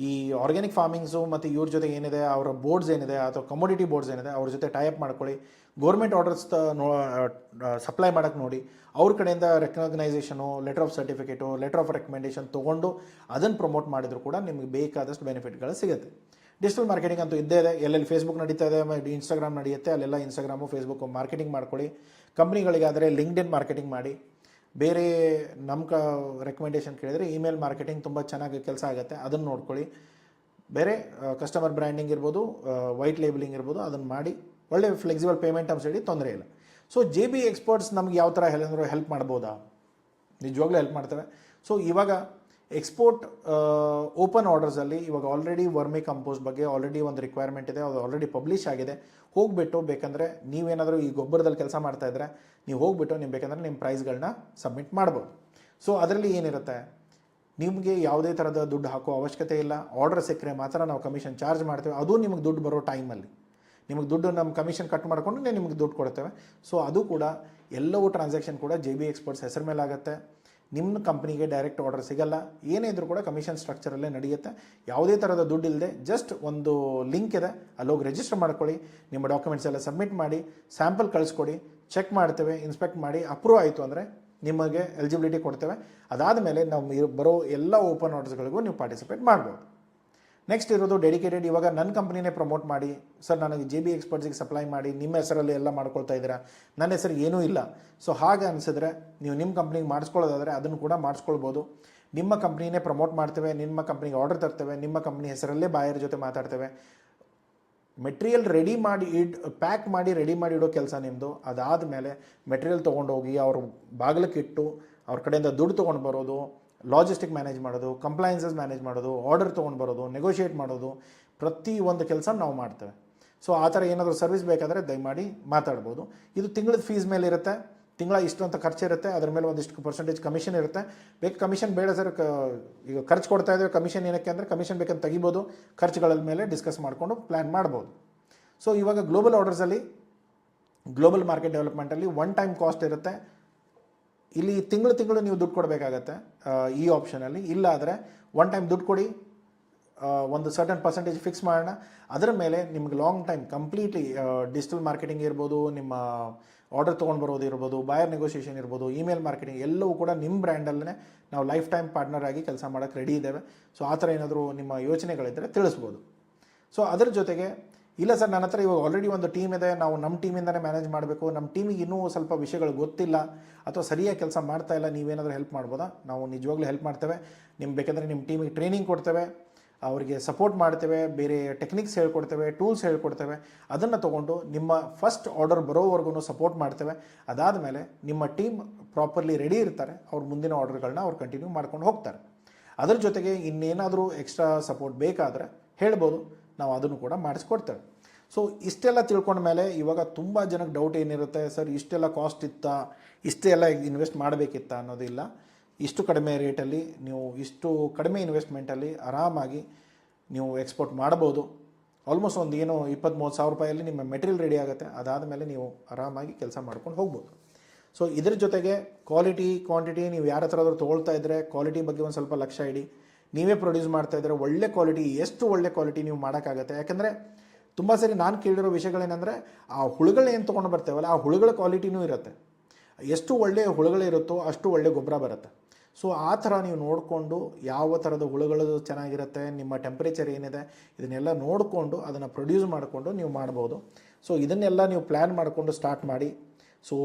ಈ ಆರ್ಗ್ಯಾನಿಕ್ ಫಾರ್ಮಿಂಗ್ಸು ಮತ್ತು ಇವ್ರ ಜೊತೆ ಏನಿದೆ ಅವರ ಬೋರ್ಡ್ಸ್ ಏನಿದೆ ಅಥವಾ ಕಮೋಡಿಟಿ ಬೋರ್ಡ್ಸ್ ಏನಿದೆ ಅವ್ರ ಜೊತೆ ಟೈಅಪ್ ಮಾಡ್ಕೊಳ್ಳಿ. ಗೌರ್ಮೆಂಟ್ ಆರ್ಡರ್ಸ್ ಸಪ್ಲೈ ಮಾಡೋಕ್ಕೆ ನೋಡಿ, ಅವ್ರ ಕಡೆಯಿಂದ recognition, letter of certificate, letter of recommendation ತೊಗೊಂಡು ಅದನ್ನು ಪ್ರಮೋಟ್ ಮಾಡಿದ್ರು ಕೂಡ ನಿಮಗೆ ಬೇಕಾದಷ್ಟು ಬೆನಿಫಿಟ್ಗಳು ಸಿಗುತ್ತೆ. ಡಿಜಿಟಲ್ ಮಾರ್ಕೆಟಿಂಗ್ ಅಂತೂ ಇದ್ದೇ ಇದೆ, ಎಲ್ಲೆಲ್ಲಿ ಫೇಸ್ಬುಕ್ ನಡೀತಾ ಇದೆ, ಇನ್ಸ್ಟಾಗ್ರಾಮ್ ನಡೆಯುತ್ತೆ, ಅಲ್ಲೆಲ್ಲ ಇನ್ಸ್ಟಾಗ್ರಾಮು ಫೇಸ್ಬುಕ್ ಮಾರ್ಕೆಟಿಂಗ್ ಮಾಡ್ಕೊಳ್ಳಿ. ಕಂಪ್ನಿಗಳಿಗಾದರೆ ಲಿಂಕ್ಡ್ಇನ್ ಮಾರ್ಕೆಟಿಂಗ್ ಮಾಡಿ. ಬೇರೆ ನಮ್ಮ ರೆಕಮೆಂಡೇಷನ್ ಕೇಳಿದರೆ ಇಮೇಲ್ ಮಾರ್ಕೆಟಿಂಗ್ ತುಂಬ ಚೆನ್ನಾಗಿ ಕೆಲಸ ಆಗುತ್ತೆ, ಅದನ್ನು ನೋಡ್ಕೊಳ್ಳಿ. ಬೇರೆ ಕಸ್ಟಮರ್ ಬ್ರ್ಯಾಂಡಿಂಗ್ ಇರ್ಬೋದು, ವೈಟ್ ಲೇಬಲಿಂಗ್ ಇರ್ಬೋದು, ಅದನ್ನು ಮಾಡಿ ಒಳ್ಳೆ ಫ್ಲೆಕ್ಸಿಬಲ್ ಪೇಮೆಂಟ್ ಟರ್ಮ್ಸ್ ಹೇಳಿ ತೊಂದರೆ ಇಲ್ಲ. ಸೊ JB ಎಕ್ಸ್ಪರ್ಟ್ಸ್ ನಮ್ಗೆ ಯಾವ ಥರ ಹೆಲ್ಪ್ ಮಾಡ್ಬೋದಾ? ನಿಜವಾಗ್ಲೂ ಹೆಲ್ಪ್ ಮಾಡ್ತೇವೆ. ಸೊ ಇವಾಗ ಎಕ್ಸ್ಪೋರ್ಟ್ ಓಪನ್ ಆರ್ಡರ್ಸಲ್ಲಿ ಇವಾಗ ಆಲ್ರೆಡಿ ವರ್ಮಿ ಕಂಪೋಸ್ಟ್ ಬಗ್ಗೆ ಆಲ್ರೆಡಿ ಒಂದು ರಿಕ್ವೈರ್ಮೆಂಟ್ ಇದೆ, ಅದು ಆಲ್ರೆಡಿ ಪಬ್ಲಿಷ್ ಆಗಿದೆ. ಹೋಗಿಬಿಟ್ಟು ಬೇಕಂದರೆ ನೀವೇನಾದರೂ ಈ ಗೊಬ್ಬರದಲ್ಲಿ ಕೆಲಸ ಮಾಡ್ತಾಯಿದ್ರೆ ನೀವು ಹೋಗ್ಬಿಟ್ಟು ನೀವು ಬೇಕಂದರೆ ನಿಮ್ಮ ಪ್ರೈಸ್ಗಳನ್ನ ಸಬ್ಮಿಟ್ ಮಾಡ್ಬೋದು. ಸೊ ಅದರಲ್ಲಿ ಏನಿರುತ್ತೆ, ನಿಮಗೆ ಯಾವುದೇ ಥರದ ದುಡ್ಡು ಹಾಕೋ ಅವಶ್ಯಕತೆ ಇಲ್ಲ. ಆರ್ಡರ್ ಸಿಕ್ಕರೆ ಮಾತ್ರ ನಾವು ಕಮಿಷನ್ ಚಾರ್ಜ್ ಮಾಡ್ತೇವೆ, ಅದು ನಿಮಗೆ ದುಡ್ಡು ಬರೋ ಟೈಮಲ್ಲಿ ನಿಮಗೆ ದುಡ್ಡು ನಮ್ಮ ಕಮಿಷನ್ ಕಟ್ ಮಾಡಿಕೊಂಡು ನಿಮಗೆ ದುಡ್ಡು ಕೊಡ್ತೇವೆ. ಸೊ ಅದು ಕೂಡ ಎಲ್ಲವೂ ಟ್ರಾನ್ಸಾಕ್ಷನ್ ಕೂಡ JB ಎಕ್ಸ್ಪರ್ಟ್ಸ್ ಹೆಸರು ಮೇಲೆ ಆಗುತ್ತೆ. ನಿಮ್ಮ ಕಂಪ್ನಿಗೆ ಡೈರೆಕ್ಟ್ ಆರ್ಡರ್ ಸಿಗಲ್ಲ, ಏನೇ ಇದ್ರೂ ಕೂಡ ಕಮಿಷನ್ ಸ್ಟ್ರಕ್ಚರಲ್ಲೇ ನಡೆಯುತ್ತೆ. ಯಾವುದೇ ಥರದ ದುಡ್ಡು ಇಲ್ಲದೆ ಜಸ್ಟ್ ಒಂದು ಲಿಂಕ್ ಇದೆ, ಅಲ್ಲೋಗಿ ರಿಜಿಸ್ಟರ್ ಮಾಡ್ಕೊಳ್ಳಿ, ನಿಮ್ಮ ಡಾಕ್ಯುಮೆಂಟ್ಸ್ ಎಲ್ಲ ಸಬ್ಮಿಟ್ ಮಾಡಿ, ಸ್ಯಾಂಪಲ್ ಕಳಿಸ್ಕೊಡಿ, ಚೆಕ್ ಮಾಡ್ತೇವೆ, ಇನ್ಸ್ಪೆಕ್ಟ್ ಮಾಡಿ ಅಪ್ರೂವ್ ಆಯಿತು ಅಂದರೆ ನಿಮಗೆ ಎಲಿಜಿಬಿಲಿಟಿ ಕೊಡ್ತೇವೆ. ಅದಾದ ಮೇಲೆ ನಾವು ಬರೋ ಎಲ್ಲ ಓಪನ್ ಆರ್ಡರ್ಸ್ಗಳಿಗೂ ನೀವು ಪಾರ್ಟಿಸಿಪೇಟ್ ಮಾಡ್ಬೋದು. ನೆಕ್ಸ್ಟ್ ಇರೋದು ಡೆಡಿಕೇಟೆಡ್. ಇವಾಗ ನನ್ನ ಕಂಪ್ನಿನೇ ಪ್ರಮೋಟ್ ಮಾಡಿ, ಸರ್ ನನಗೆ JB ಎಕ್ಸ್ಪರ್ಟ್ಸಿಗೆ ಸಪ್ಲೈ ಮಾಡಿ, ನಿಮ್ಮ ಹೆಸರಲ್ಲಿ ಎಲ್ಲ ಮಾಡ್ಕೊಳ್ತಾ ಇದ್ದೀರಾ, ನನ್ನ ಹೆಸರು ಏನೂ ಇಲ್ಲ. ಸೊ ಹಾಗೆ ಅನಿಸಿದ್ರೆ ನೀವು ನಿಮ್ಮ ಕಂಪ್ನಿಗೆ ಮಾಡಿಸ್ಕೊಳ್ಳೋದಾದರೆ ಅದನ್ನು ಕೂಡ ಮಾಡಿಸ್ಕೊಳ್ಬೋದು. ನಿಮ್ಮ ಕಂಪ್ನಿನೇ ಪ್ರಮೋಟ್ ಮಾಡ್ತೇವೆ, ನಿಮ್ಮ ಕಂಪ್ನಿಗೆ ಆರ್ಡರ್ ತರ್ತೇವೆ, ನಿಮ್ಮ ಕಂಪ್ನಿ ಹೆಸರಲ್ಲೇ ಬಾಯರ್ ಜೊತೆ ಮಾತಾಡ್ತೇವೆ. ಮೆಟೀರಿಯಲ್ ರೆಡಿ ಮಾಡಿ ಪ್ಯಾಕ್ ಮಾಡಿ ರೆಡಿ ಮಾಡಿ ಇಡೋ ಕೆಲಸ ನಿಮ್ಮದು. ಅದಾದಮೇಲೆ ಮೆಟೀರಿಯಲ್ ತೊಗೊಂಡೋಗಿ ಅವ್ರ ಬಾಗಿಲಕ್ಕಿಟ್ಟು ಅವ್ರ ಕಡೆಯಿಂದ ದುಡ್ಡು ತೊಗೊಂಡು ಬರೋದು, ಲಾಜಿಸ್ಟಿಕ್ ಮ್ಯಾನೇಜ್ ಮಾಡೋದು, ಕಂಪ್ಲೈನ್ಸಸ್ ಮ್ಯಾನೇಜ್ ಮಾಡೋದು, ಆರ್ಡರ್ ತೊಗೊಂಡು ಬರೋದು, ನೆಗೋಷಿಯೇಟ್ ಮಾಡೋದು, ಪ್ರತಿ ಒಂದು ಕೆಲಸ ನಾವು ಮಾಡ್ತೇವೆ. ಸೊ ಆ ಥರ ಏನಾದರೂ ಸರ್ವಿಸ್ ಬೇಕಾದರೆ ದಯಮಾಡಿ ಮಾತಾಡ್ಬೋದು. ಇದು ತಿಂಗಳದ ಫೀಸ್ ಮೇಲೆ ಇರುತ್ತೆ, ತಿಂಗಳ ಇಷ್ಟು ಅಂತ ಖರ್ಚು ಇರುತ್ತೆ, ಅದ್ರ ಮೇಲೆ ಒಂದಿಷ್ಟು ಪರ್ಸೆಂಟೇಜ್ ಕಮಿಷನ್ ಇರುತ್ತೆ. ಬೇಕು ಕಮಿಷನ್ ಬೇಡ ಸರ್, ಈಗ ಖರ್ಚು ಕೊಡ್ತಾ ಇದ್ದೇವೆ, ಕಮಿಷನ್ ಏನಕ್ಕೆ ಅಂದರೆ ಕಮಿಷನ್ ಬೇಕಂತ ತೆಗಿಬೋದು, ಖರ್ಚುಗಳ ಮೇಲೆ ಡಿಸ್ಕಸ್ ಮಾಡಿಕೊಂಡು ಪ್ಲ್ಯಾನ್ ಮಾಡ್ಬೋದು. ಸೊ ಇವಾಗ ಗ್ಲೋಬಲ್ ಆರ್ಡರ್ಸಲ್ಲಿ, ಗ್ಲೋಬಲ್ ಮಾರ್ಕೆಟ್ ಡೆವಲಪ್ಮೆಂಟಲ್ಲಿ ಒನ್ ಟೈಮ್ ಕಾಸ್ಟ್ ಇರುತ್ತೆ. ಇಲ್ಲಿ ತಿಂಗಳು ನೀವು ದುಡ್ಡು ಕೊಡಬೇಕಾಗತ್ತೆ ಈ ಆಪ್ಷನಲ್ಲಿ. ಇಲ್ಲ ಆದರೆ ಒನ್ ಟೈಮ್ ದುಡ್ಡು ಕೊಡಿ, ಒಂದು ಸರ್ಟನ್ ಪರ್ಸೆಂಟೇಜ್ ಫಿಕ್ಸ್ ಮಾಡೋಣ, ಅದರ ಮೇಲೆ ನಿಮ್ಗೆ long time completely digital marketing ಇರ್ಬೋದು, ನಿಮ್ಮ ಆರ್ಡರ್ ತೊಗೊಂಡು ಬರೋದು ಇರ್ಬೋದು, ಬಾಯರ್ ನೆಗೋಷಿಯೇಷನ್ ಇರ್ಬೋದು, ಇಮೇಲ್ ಮಾರ್ಕೆಟಿಂಗ್ ಎಲ್ಲವೂ ಕೂಡ ನಿಮ್ಮ ಬ್ರ್ಯಾಂಡಲ್ಲೇ ನಾವು ಲೈಫ್ ಟೈಮ್ ಪಾರ್ಟ್ನರ್ ಆಗಿ ಕೆಲಸ ಮಾಡೋಕ್ಕೆ ರೆಡಿ ಇದ್ದೇವೆ. ಸೊ ಆ ಥರ ಏನಾದರೂ ನಿಮ್ಮ ಯೋಚನೆಗಳಿದ್ದರೆ ತಿಳಿಸ್ಬೋದು. ಸೊ ಅದರ ಜೊತೆಗೆ ಇಲ್ಲ ಸರ್ ನನ್ನ ಹತ್ರ ಇವಾಗ ಆಲ್ರೆಡಿ ಒಂದು ಟೀಮ್ ಇದೆ, ನಾವು ನಮ್ಮ ಟೀಮಿಂದನೇ ಮ್ಯಾನೇಜ್ ಮಾಡಬೇಕು, ನಮ್ಮ ಟೀಮಿಗೆ ಇನ್ನೂ ಸ್ವಲ್ಪ ವಿಷಯಗಳು ಗೊತ್ತಿಲ್ಲ ಅಥವಾ ಸರಿಯಾಗಿ ಕೆಲಸ ಮಾಡ್ತಾ ಇಲ್ಲ, ನೀವೇನಾದರೂ ಹೆಲ್ಪ್ ಮಾಡ್ಬೋದಾ? ನಾವು ನಿಜವಾಗ್ಲೂ ಹೆಲ್ಪ್ ಮಾಡ್ತೇವೆ. ನಿಮ್ಗೆ ಬೇಕಂದರೆ ನಿಮ್ಮ ಟೀಮಿಗೆ ಟ್ರೈನಿಂಗ್ ಕೊಡ್ತೇವೆ, ಅವರಿಗೆ ಸಪೋರ್ಟ್ ಮಾಡ್ತೇವೆ, ಬೇರೆ ಟೆಕ್ನಿಕ್ಸ್ ಹೇಳ್ಕೊಡ್ತೇವೆ, ಟೂಲ್ಸ್ ಹೇಳ್ಕೊಡ್ತೇವೆ. ಅದನ್ನು ತೊಗೊಂಡು ನಿಮ್ಮ ಫಸ್ಟ್ ಆರ್ಡರ್ ಬರೋವರೆಗೂ ಸಪೋರ್ಟ್ ಮಾಡ್ತೇವೆ. ಅದಾದಮೇಲೆ ನಿಮ್ಮ ಟೀಮ್ ಪ್ರಾಪರ್ಲಿ ರೆಡಿ ಇರ್ತಾರೆ, ಅವ್ರ ಮುಂದಿನ ಆರ್ಡರ್ಗಳನ್ನ ಅವ್ರು ಕಂಟಿನ್ಯೂ ಮಾಡ್ಕೊಂಡು ಹೋಗ್ತಾರೆ. ಅದರ ಜೊತೆಗೆ ಇನ್ನೇನಾದರೂ ಎಕ್ಸ್ಟ್ರಾ ಸಪೋರ್ಟ್ ಬೇಕಾದರೆ ಹೇಳ್ಬೋದು, ನಾವು ಅದನ್ನು ಕೂಡ ಮಾಡಿಸ್ಕೊಡ್ತೇವೆ. ಸೊ ಇಷ್ಟೆಲ್ಲ ತಿಳ್ಕೊಂಡ ಮೇಲೆ ಇವಾಗ ತುಂಬ ಜನಕ್ಕೆ ಡೌಟ್ ಏನಿರುತ್ತೆ, ಸರ್ ಇಷ್ಟೆಲ್ಲ ಕಾಸ್ಟ್ ಇತ್ತಾ, ಇಷ್ಟೆಲ್ಲ ಇನ್ವೆಸ್ಟ್ ಮಾಡಬೇಕಿತ್ತಾ ಅನ್ನೋದಿಲ್ಲ. ಇಷ್ಟು ಕಡಿಮೆ ರೇಟಲ್ಲಿ ನೀವು ಇಷ್ಟು ಕಡಿಮೆ ಇನ್ವೆಸ್ಟ್ಮೆಂಟಲ್ಲಿ ಆರಾಮಾಗಿ ನೀವು ಎಕ್ಸ್ಪೋರ್ಟ್ ಮಾಡ್ಬೋದು. ಆಲ್ಮೋಸ್ಟ್ ಒಂದು ಏನು 20-30 ಸಾವಿರ ರೂಪಾಯಲ್ಲಿ ನಿಮ್ಮ ಮೆಟೀರಿಯಲ್ ರೆಡಿ ಆಗುತ್ತೆ. ಅದಾದಮೇಲೆ ನೀವು ಆರಾಮಾಗಿ ಕೆಲಸ ಮಾಡ್ಕೊಂಡು ಹೋಗ್ಬೋದು. ಸೊ ಇದ್ರ ಜೊತೆಗೆ ಕ್ವಾಲಿಟಿ ಕ್ವಾಂಟಿಟಿ ನೀವು ಯಾರ ಹತ್ರ ಆದರೂ ತೊಗೊಳ್ತಾ ಇದ್ದರೆ ಕ್ವಾಲಿಟಿ ಬಗ್ಗೆ ಒಂದು ಸ್ವಲ್ಪ ಲಕ್ಷ್ಯ ಇಡಿ. ನೀವೇ ಪ್ರೊಡ್ಯೂಸ್ ಮಾಡ್ತಾಯಿದ್ರೆ ಒಳ್ಳೆ ಕ್ವಾಲಿಟಿ, ಎಷ್ಟು ಒಳ್ಳೆ ಕ್ವಾಲಿಟಿ ನೀವು ಮಾಡೋಕ್ಕಾಗತ್ತೆ. ಯಾಕೆಂದರೆ ತುಂಬ ಸರಿ ನಾನು ಕೇಳಿರೋ ವಿಷಯಗಳೇನೆಂದರೆ ಆ ಹುಳುಗಳೇನು ತೊಗೊಂಡು ಬರ್ತೇವಲ್ಲ ಆ ಹುಳುಗಳ ಕ್ವಾಲಿಟಿನೂ ಇರುತ್ತೆ. ಎಷ್ಟು ಒಳ್ಳೆಯ ಹುಳುಗಳಿರುತ್ತೋ ಅಷ್ಟು ಒಳ್ಳೆ ಗೊಬ್ಬರ ಬರುತ್ತೆ. ಸೊ ಆ ಥರ ನೀವು ನೋಡಿಕೊಂಡು ಯಾವ ಥರದ ಹುಳುಗಳು ಚೆನ್ನಾಗಿರುತ್ತೆ, ನಿಮ್ಮ ಟೆಂಪ್ರೇಚರ್ ಏನಿದೆ ಇದನ್ನೆಲ್ಲ ನೋಡಿಕೊಂಡು ಅದನ್ನು ಪ್ರೊಡ್ಯೂಸ್ ಮಾಡಿಕೊಂಡು ನೀವು ಮಾಡ್ಬೋದು. ಸೊ ಇದನ್ನೆಲ್ಲ ನೀವು ಪ್ಲ್ಯಾನ್ ಮಾಡಿಕೊಂಡು ಸ್ಟಾರ್ಟ್ ಮಾಡಿ. ಸೊ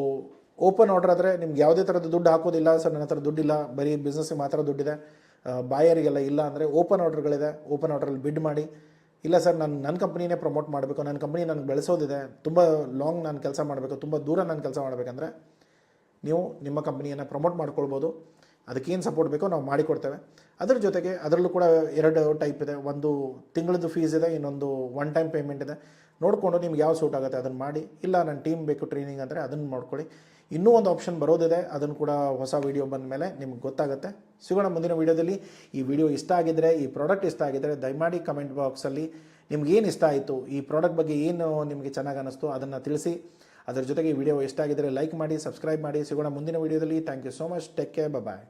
ಓಪನ್ ಆರ್ಡರ್ ಆದರೆ ನಿಮ್ಗೆ ಯಾವುದೇ ಥರದ ದುಡ್ಡು ಹಾಕೋದಿಲ್ಲ, ಸರ್ ನನ್ನ ಹತ್ರ ದುಡ್ಡಿಲ್ಲ, ಬರೀ ಬಿಸ್ನೆಸ್ಸಿಗೆ ಮಾತ್ರ ದುಡ್ಡಿದೆ, ಬಾಯರಿಗೆಲ್ಲ ಇಲ್ಲ ಅಂದರೆ ಓಪನ್ ಆರ್ಡರ್ಗಳಿದೆ, ಓಪನ್ ಆರ್ಡ್ರಲ್ಲಿ ಬಿಡ್ ಮಾಡಿ. ಇಲ್ಲ ಸರ್ ನನ್ನ ಕಂಪ್ನಿನೇ ಪ್ರಮೋಟ್ ಮಾಡಬೇಕು, ನನ್ನ ಕಂಪ್ನಿ ನನಗೆ ಬೆಳೆಸೋದಿದೆ, ತುಂಬ ಲಾಂಗ್ ನಾನು ಕೆಲಸ ಮಾಡಬೇಕು, ತುಂಬ ದೂರ ನಾನು ಕೆಲಸ ಮಾಡಬೇಕಂದ್ರೆ ನೀವು ನಿಮ್ಮ ಕಂಪ್ನಿಯನ್ನು ಪ್ರಮೋಟ್ ಮಾಡ್ಕೊಳ್ಬೋದು. ಅದಕ್ಕೇನು ಸಪೋರ್ಟ್ ಬೇಕೋ ನಾವು ಮಾಡಿಕೊಡ್ತೇವೆ. ಅದ್ರ ಜೊತೆಗೆ ಅದರಲ್ಲೂ ಕೂಡ 2 ಟೈಪ್ ಇದೆ. ಒಂದು ತಿಂಗಳದ್ದು ಫೀಸ್ ಇದೆ, ಇನ್ನೊಂದು ಒನ್ ಟೈಮ್ ಪೇಮೆಂಟ್ ಇದೆ. ನೋಡಿಕೊಂಡು ನಿಮ್ಗೆ ಯಾವ ಸೂಟ್ ಆಗುತ್ತೆ ಅದನ್ನು ಮಾಡಿ. ಇಲ್ಲ ನನ್ನ ಟೀಮ್ ಬೇಕು ಟ್ರೈನಿಂಗ್ ಅಂದರೆ ಅದನ್ನು ಮಾಡ್ಕೊಳ್ಳಿ. ಇನ್ನೂ ಒಂದು ಆಪ್ಷನ್ ಬರೋದಿದೆ, ಅದನ್ನು ಕೂಡ ಹೊಸ ವೀಡಿಯೋ ಬಂದ ಮೇಲೆ ನಿಮ್ಗೆ ಗೊತ್ತಾಗುತ್ತೆ. ಸಿಗೋಣ ಮುಂದಿನ ವೀಡಿಯೋದಲ್ಲಿ. ಈ ವಿಡಿಯೋ ಇಷ್ಟ ಆಗಿದ್ದರೆ, ಈ ಪ್ರಾಡಕ್ಟ್ ಇಷ್ಟ ಆಗಿದ್ದರೆ ದಯಮಾಡಿ ಕಮೆಂಟ್ ಬಾಕ್ಸಲ್ಲಿ ನಿಮ್ಗೇನು ಇಷ್ಟ ಆಯಿತು, ಈ ಪ್ರಾಡಕ್ಟ್ ಬಗ್ಗೆ ಏನು ನಿಮಗೆ ಚೆನ್ನಾಗಿ ಅನ್ನಿಸ್ತು ಅದನ್ನು ತಿಳಿಸಿ. ಅದರ ಜೊತೆಗೆ ಈ ವಿಡಿಯೋ ಇಷ್ಟ ಆಗಿದ್ದರೆ ಲೈಕ್ ಮಾಡಿ, ಸಬ್ಸ್ಕ್ರೈಬ್ ಮಾಡಿ. ಸಿಗೋಣ ಮುಂದಿನ ವೀಡಿಯೋದಲ್ಲಿ. Thank you so much. Take care. Bye.